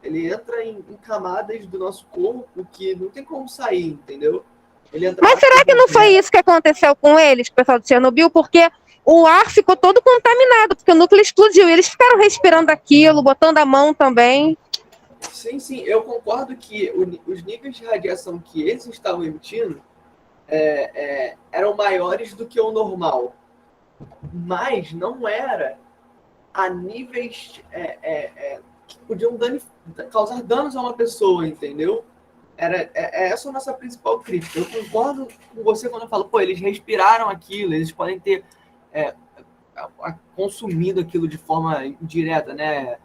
Ele entra em camadas do nosso corpo que não tem como sair, entendeu? Mas será que não foi isso que aconteceu com eles, com o pessoal de Chernobyl? Porque o ar ficou todo contaminado, porque o núcleo explodiu. E eles ficaram respirando aquilo, botando a mão também. Sim, eu concordo que os níveis de radiação que eles estavam emitindo eram maiores do que o normal. Mas não era a níveis que podiam causar danos a uma pessoa, entendeu? Essa a nossa principal crítica. Eu concordo com você quando eu falo, pô, eles respiraram aquilo, eles podem ter consumido aquilo de forma indireta, né?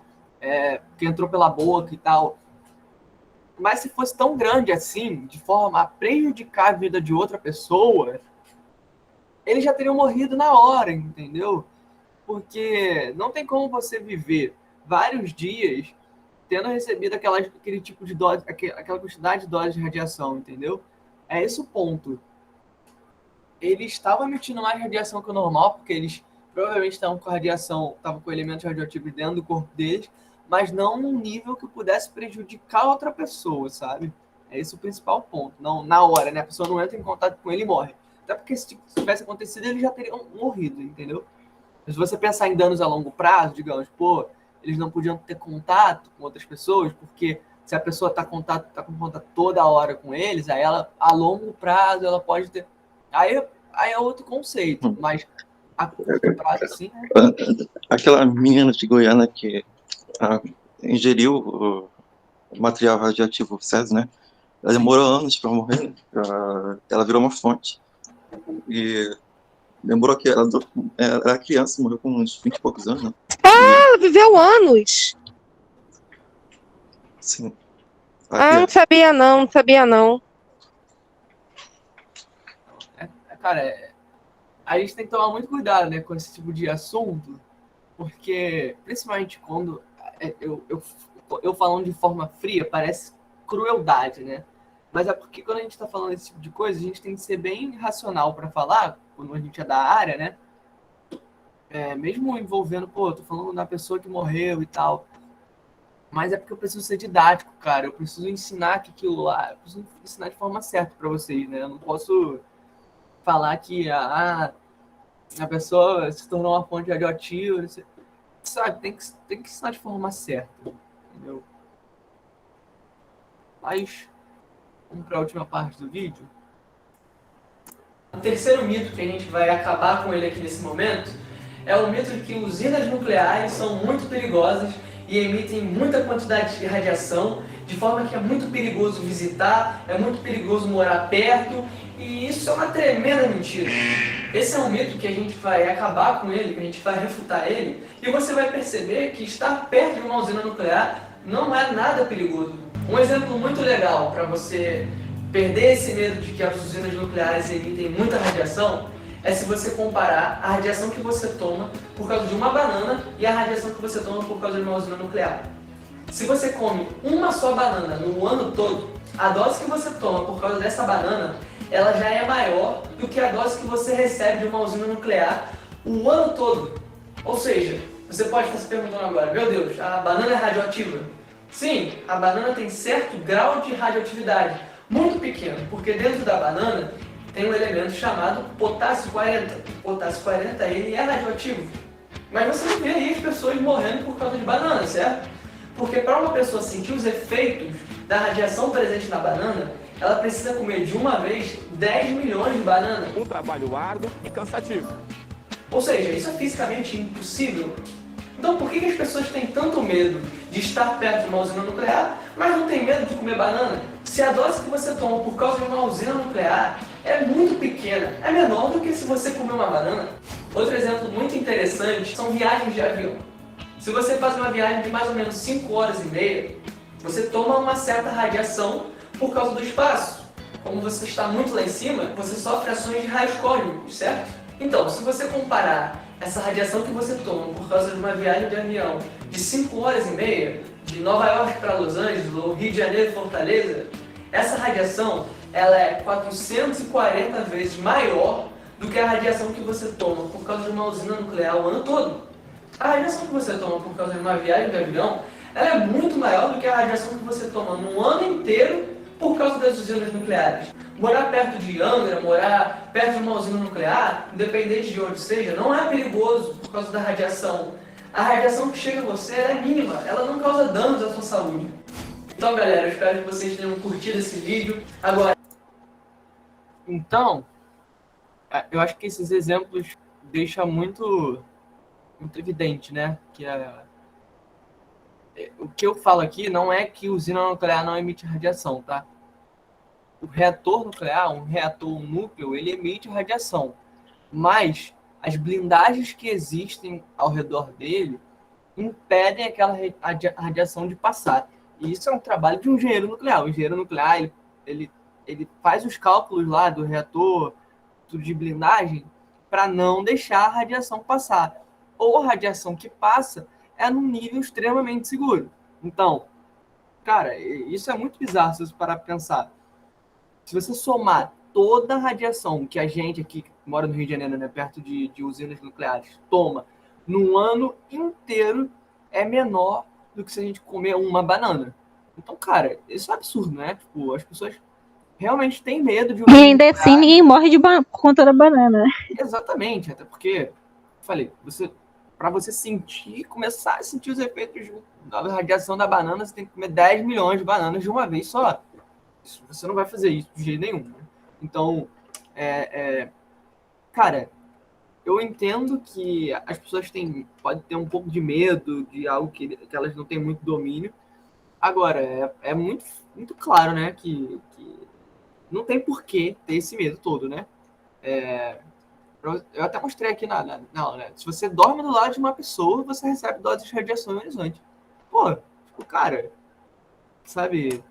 Que entrou pela boca e tal. Mas se fosse tão grande assim, de forma a prejudicar a vida de outra pessoa, eles já teriam morrido na hora, entendeu? Porque não tem como você viver vários dias tendo recebido aquele tipo de dose, aquela quantidade de doses de radiação, entendeu? É esse o ponto. Eles estavam emitindo mais radiação que o normal, porque eles provavelmente estavam com elementos radioativos dentro do corpo deles, mas não num nível que pudesse prejudicar outra pessoa, sabe? É esse o principal ponto. Não, na hora, né? A pessoa não entra em contato com ele e morre. Até porque se tivesse acontecido, eles já teriam morrido, entendeu? Mas se você pensar em danos a longo prazo, digamos, pô, eles não podiam ter contato com outras pessoas, porque se a pessoa está com contato toda hora com eles, aí ela, a longo prazo, ela pode ter... Aí é outro conceito, mas a curto prazo, sim, né? Aquela menina de Goiânia que ingeriu o material radioativo Césio, né? Ela demorou anos para morrer, ela virou uma fonte. E demorou que ela era criança, morreu com uns 20 e poucos anos, né? Ela viveu anos. Sim. Não sabia não. Cara, a gente tem que tomar muito cuidado, né, com esse tipo de assunto, porque, principalmente quando eu falando de forma fria, parece crueldade, né? Mas é porque quando a gente está falando desse tipo de coisa, a gente tem que ser bem racional para falar, quando a gente é da área, né? Mesmo envolvendo, pô, eu tô falando da pessoa que morreu e tal. Mas é porque eu preciso ser didático, cara. Eu preciso ensinar que aquilo lá, eu preciso ensinar de forma certa para vocês, né? Eu não posso falar que a pessoa se tornou uma fonte radioativa, sabe? Tem que ensinar de forma certa, entendeu? Mas vamos para a última parte do vídeo. O terceiro mito que a gente vai acabar com ele aqui nesse momento é o mito de que usinas nucleares são muito perigosas e emitem muita quantidade de radiação, de forma que é muito perigoso visitar, é muito perigoso morar perto, e isso é uma tremenda mentira. Esse é um mito que a gente vai acabar com ele, que a gente vai refutar ele, e você vai perceber que estar perto de uma usina nuclear não é nada perigoso. Um exemplo muito legal para você perder esse medo de que as usinas nucleares emitem muita radiação é se você comparar a radiação que você toma por causa de uma banana e a radiação que você toma por causa de uma usina nuclear. Se você come uma só banana no ano todo, a dose que você toma por causa dessa banana, ela já é maior do que a dose que você recebe de uma usina nuclear o ano todo. Ou seja, você pode estar se perguntando agora, meu Deus, a banana é radioativa? Sim, a banana tem certo grau de radioatividade, muito pequeno, porque dentro da banana tem um elemento chamado potássio 40. O potássio 40 ele é radioativo. Mas você não vê aí as pessoas morrendo por causa de banana, certo? Porque para uma pessoa sentir os efeitos da radiação presente na banana, ela precisa comer de uma vez 10 milhões de bananas. Um trabalho árduo e cansativo. Ou seja, isso é fisicamente impossível. Então por que as pessoas têm tanto medo de estar perto de uma usina nuclear, mas não têm medo de comer banana? Se a dose que você toma por causa de uma usina nuclear é muito pequena, é menor do que se você comer uma banana. Outro exemplo muito interessante são viagens de avião. Se você faz uma viagem de mais ou menos 5 horas e meia, você toma uma certa radiação por causa do espaço. Como você está muito lá em cima, você sofre ações de raios cósmicos, certo? Então, se você comparar essa radiação que você toma por causa de uma viagem de avião de 5 horas e meia, de Nova York para Los Angeles, ou Rio de Janeiro e Fortaleza, essa radiação ela é 440 vezes maior do que a radiação que você toma por causa de uma usina nuclear o ano todo. A radiação que você toma por causa de uma viagem de avião, ela é muito maior do que a radiação que você toma no ano inteiro por causa das usinas nucleares. Morar perto de Angra, morar perto de uma usina nuclear, independente de onde seja, não é perigoso por causa da radiação. A radiação que chega a você é mínima, ela não causa danos à sua saúde. Então, galera, eu espero que vocês tenham curtido esse vídeo. Agora, então, eu acho que esses exemplos deixam muito evidente, né? Que o que eu falo aqui não é que usina nuclear não emite radiação, tá? o reator nuclear, um reator núcleo, ele emite radiação, mas as blindagens que existem ao redor dele impedem aquela radiação de passar. E isso é um trabalho de um engenheiro nuclear. O engenheiro nuclear, ele faz os cálculos lá do reator, tudo de blindagem, para não deixar a radiação passar. Ou a radiação que passa é num nível extremamente seguro. Então, cara, isso é muito bizarro se você parar para pensar. Se você somar toda a radiação que a gente aqui, que mora no Rio de Janeiro, né, perto de usinas nucleares, toma num ano inteiro, é menor do que se a gente comer uma banana. Então, cara, isso é absurdo, né? Tipo, as pessoas realmente têm medo de E ainda assim ninguém morre por conta da banana. Exatamente, até porque, falei, para você sentir, começar a sentir os efeitos da radiação da banana, você tem que comer 10 milhões de bananas de uma vez só. Você não vai fazer isso de jeito nenhum. Né? Então, cara, eu entendo que as pessoas podem ter um pouco de medo de algo que elas não têm muito domínio. Agora, é muito, muito claro, né, que não tem por que ter esse medo todo, né? Eu até mostrei aqui na aula, né? Se você dorme do lado de uma pessoa, você recebe doses de radiação ionizante. Pô, tipo, cara, sabe?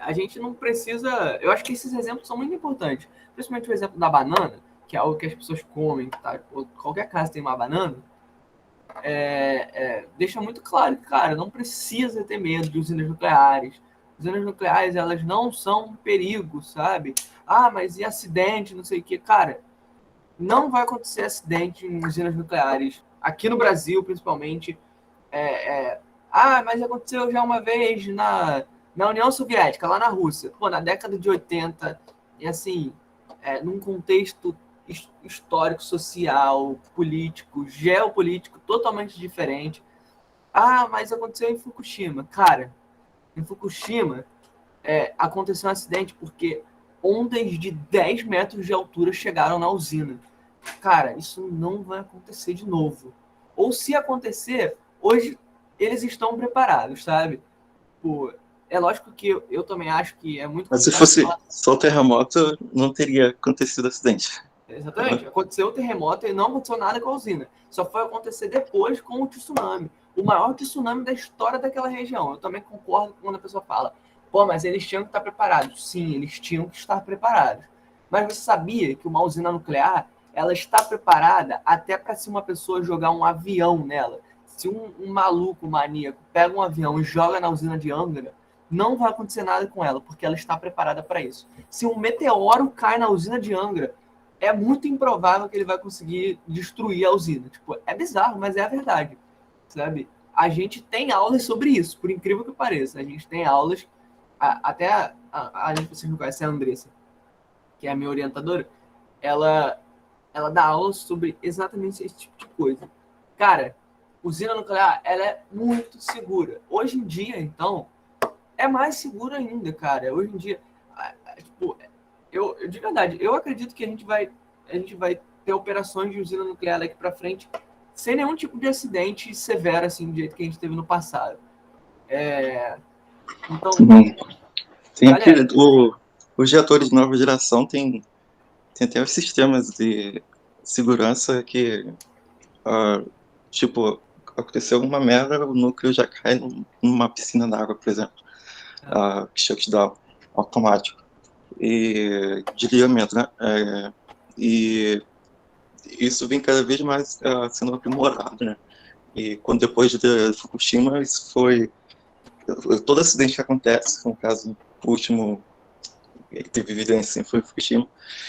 A gente não precisa... Eu acho que esses exemplos são muito importantes. Principalmente o exemplo da banana, que é algo que as pessoas comem, tá? Qualquer casa tem uma banana. Deixa muito claro que, cara, não precisa ter medo de usinas nucleares. Usinas nucleares, elas não são um perigo, sabe? Ah, mas e acidente, não sei o quê. Cara, não vai acontecer acidente em usinas nucleares. Aqui no Brasil, principalmente. Mas aconteceu já uma vez na União Soviética, lá na Rússia. Pô, na década de 80. E assim, num contexto histórico, social, político, geopolítico totalmente diferente. Mas aconteceu em Fukushima. Cara, em Fukushima aconteceu um acidente porque ondas de 10 metros de altura chegaram na usina. Cara, isso não vai acontecer de novo. Ou se acontecer, hoje eles estão preparados, sabe? Pô, é lógico que eu também acho que é muito... Mas se fosse só o terremoto, não teria acontecido acidente. Exatamente. Aconteceu o terremoto e não aconteceu nada com a usina. Só foi acontecer depois com o tsunami. O maior tsunami da história daquela região. Eu também concordo quando a pessoa fala, pô, mas eles tinham que estar preparados. Sim, eles tinham que estar preparados. Mas você sabia que uma usina nuclear, ela está preparada até para se uma pessoa jogar um avião nela. Se um maluco, maníaco, pega um avião e joga na usina de Angra, não vai acontecer nada com ela, porque ela está preparada para isso. Se um meteoro cai na usina de Angra, é muito improvável que ele vai conseguir destruir a usina. Tipo, é bizarro, mas é a verdade, sabe? A gente tem aulas sobre isso, por incrível que pareça. A gente tem aulas, até a gente, vocês não conhecem a Andressa, que é a minha orientadora, ela dá aulas sobre exatamente esse tipo de coisa. Cara, usina nuclear, ela é muito segura. Hoje em dia, então, é mais segura ainda, cara. Hoje em dia, tipo... de verdade, eu acredito que a gente vai ter operações de usina nuclear daqui para frente sem nenhum tipo de acidente severo, assim, do jeito que a gente teve no passado. Então, tem aquele, os reatores de nova geração tem até os sistemas de segurança que, tipo, aconteceu alguma merda, o núcleo já cai numa piscina d'água, por exemplo. Shutdown automático. E desligamento, né? E isso vem cada vez mais sendo aprimorado, né? E quando depois de Fukushima, isso foi... Todo acidente que acontece, no caso, o último que teve evidência foi Fukushima,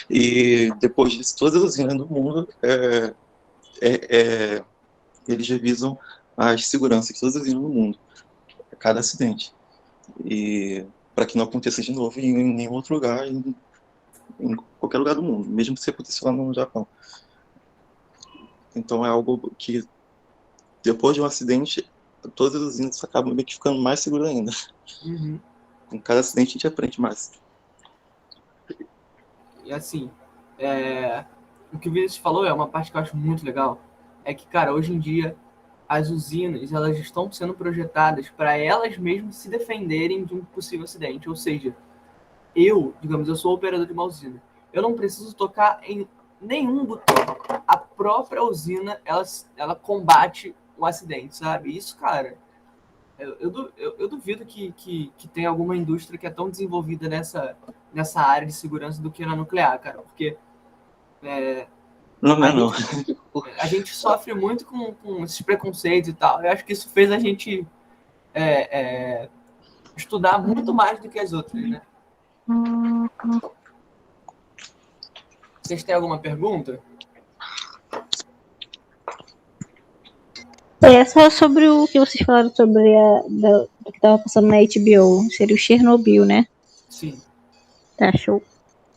e depois disso, todas as usinas do mundo, eles revisam as seguranças de todas as usinas do mundo, a cada acidente. E para que não aconteça de novo em nenhum outro lugar, em qualquer lugar do mundo, mesmo se acontecesse lá no Japão. Então é algo que, depois de um acidente, todas as usinas acabam meio que ficando mais seguras ainda. Uhum. Com cada acidente a gente aprende mais. E assim, o que o Vinícius falou é uma parte que eu acho muito legal, é que, cara, hoje em dia as usinas, elas estão sendo projetadas para elas mesmas se defenderem de um possível acidente. Ou seja, digamos, eu sou operador de uma usina. Eu não preciso tocar em nenhum botão. A própria usina, ela combate o acidente, sabe? Isso, cara, eu duvido que tem alguma indústria que é tão desenvolvida nessa área de segurança do que na nuclear, cara. Porque Não a é não. gente, a gente sofre muito com esses preconceitos e tal. Eu acho que isso fez a gente estudar muito mais do que as outras, né? Vocês têm alguma pergunta? É só sobre o que vocês falaram sobre do que estava passando na HBO. Seria o Chernobyl, né? Sim, Tá show.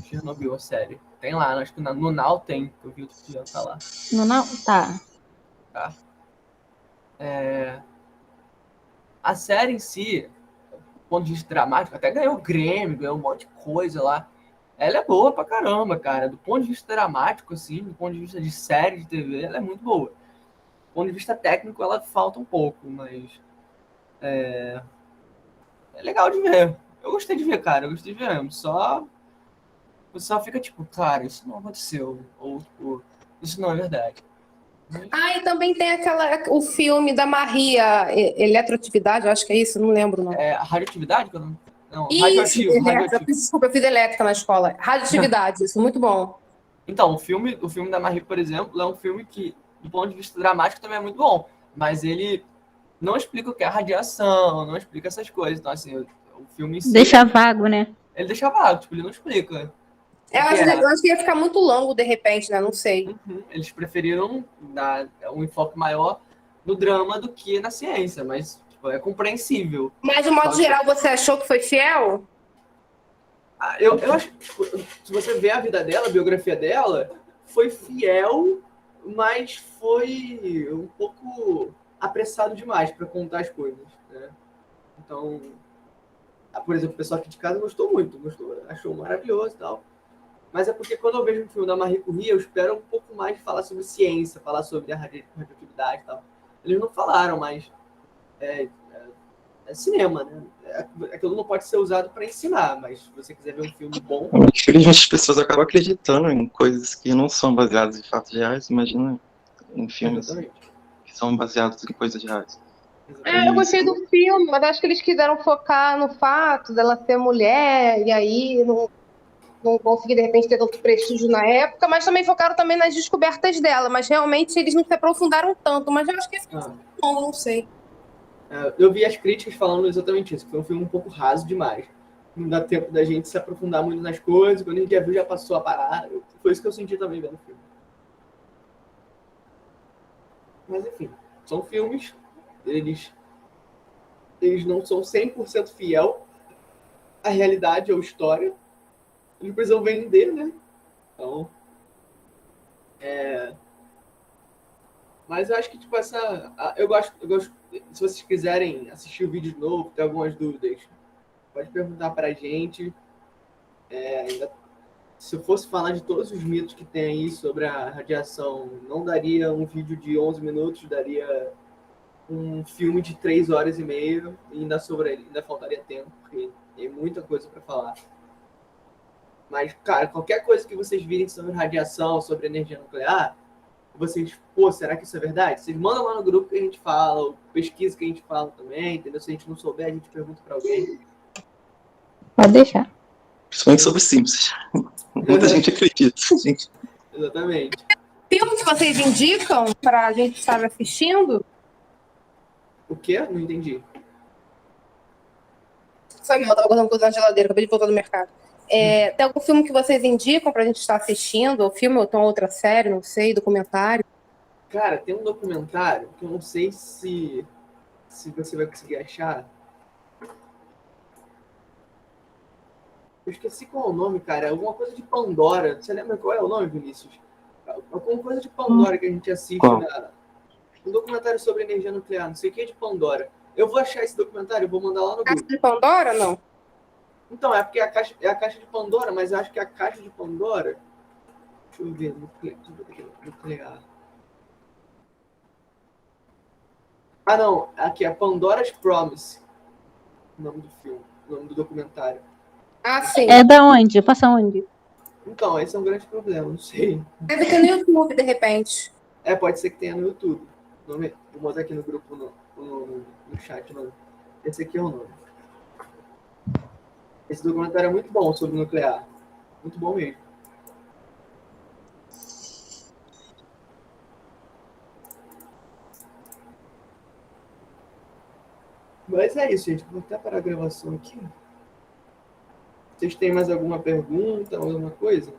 Chernobyl, a série. Tem lá, acho que no Now tem, eu vi outro dia, tá lá. Não? Tá. Tá? A série em si, do ponto de vista dramático, até ganhou Grêmio, ganhou um monte de coisa lá. Ela é boa pra caramba, cara. Do ponto de vista dramático, assim, do ponto de vista de série de TV, ela é muito boa. Do ponto de vista técnico, ela falta um pouco, mas é legal de ver. Eu gostei de ver, cara. Eu gostei de ver mesmo. Você só fica tipo, cara, isso não aconteceu. Ou, tipo, isso não é verdade. Ah, e também tem o filme da Maria, Eletroatividade, eu acho que é isso, não lembro não. A radioatividade? Não, Isso, radioativo. desculpa, eu fiz elétrica na escola. Radioatividade, isso, muito bom. Então, o filme da Marie, por exemplo, é um filme que, do ponto de vista dramático, também é muito bom. Mas ele não explica o que é radiação, não explica essas coisas. Então, assim, o filme em si, Deixa vago, né? ele deixa vago, tipo, ele não explica. Eu acho que ia ficar muito longo de repente, né? Não sei. Eles preferiram dar um enfoque maior no drama do que na ciência, mas tipo, é compreensível. Mas, de modo geral, você achou que foi fiel? Eu acho que, tipo, se você vê a vida dela, a biografia dela, foi fiel, mas foi um pouco apressado demais para contar as coisas, né? Então, por exemplo, o pessoal aqui de casa gostou, achou maravilhoso e tal. Mas é porque quando eu vejo um filme da Marie Curie, eu espero um pouco mais de falar sobre ciência, falar sobre a radioatividade e tal. Eles não falaram, mas é cinema, né? Aquilo não pode ser usado para ensinar, mas se você quiser ver um filme bom... Infelizmente as pessoas acabam acreditando em coisas que não são baseadas em fatos reais, imagina em filmes que são baseados em coisas reais. Eu gostei do filme, mas acho que eles quiseram focar no fato dela ser mulher, e aí não consegui, de repente, ter tanto prestígio na época, mas também focaram também nas descobertas dela, mas realmente eles não se aprofundaram tanto, mas eu acho que esse bom, não sei. Eu vi as críticas falando exatamente isso, que foi um filme um pouco raso demais. Não dá tempo da gente se aprofundar muito nas coisas, quando a gente já viu, já passou a parada. Foi isso que eu senti também vendo o filme. Mas enfim, são filmes, eles não são 100% fiel à realidade ou história. Eles precisam vender, né? Então, mas eu acho que, tipo, eu gosto, se vocês quiserem assistir o vídeo de novo, ter algumas dúvidas, pode perguntar pra gente. Se eu fosse falar de todos os mitos que tem aí sobre a radiação, não daria um vídeo de 11 minutos, daria um filme de 3 horas e meia, e ainda faltaria tempo, porque tem muita coisa para falar. Mas, cara, qualquer coisa que vocês virem sobre radiação, sobre energia nuclear, vocês, será que isso é verdade? Vocês mandam lá no grupo que a gente fala, ou pesquisa que a gente fala também, entendeu? Se a gente não souber, a gente pergunta para alguém. Pode deixar. Principalmente sobre Simpsons. Muita gente acredita. Gente. Exatamente. Filme que vocês indicam para a gente estar assistindo? O quê? Não entendi. Foi mal, tava guardando coisa na geladeira, acabei de voltar do mercado. Tem algum filme que vocês indicam pra gente estar assistindo? Ou filme, ou então outra série, não sei, documentário? Cara, tem um documentário que eu não sei se você vai conseguir achar. Eu esqueci qual é o nome, cara. Alguma coisa de Pandora. Você lembra qual é o nome, Vinícius? Alguma coisa de Pandora que a gente assiste um documentário sobre energia nuclear, não sei o que é de Pandora. Eu vou achar esse documentário, eu vou mandar lá no grupo. Caixa de Pandora, não? Então, é porque a caixa de Pandora, mas eu acho que a caixa de Pandora... Deixa eu ver, nuclear. Ah, não. Aqui é Pandora's Promise. O nome do filme, o nome do documentário. Ah, sim. É da onde? Passa onde? Então, esse é um grande problema, não sei. Deve ter no YouTube, de repente. Pode ser que tenha no YouTube. Vou botar aqui no grupo, no chat. Esse aqui é o nome. Esse documentário é muito bom sobre nuclear. Muito bom mesmo. Mas é isso, gente. Vou até parar a gravação aqui. Vocês têm mais alguma pergunta, alguma coisa?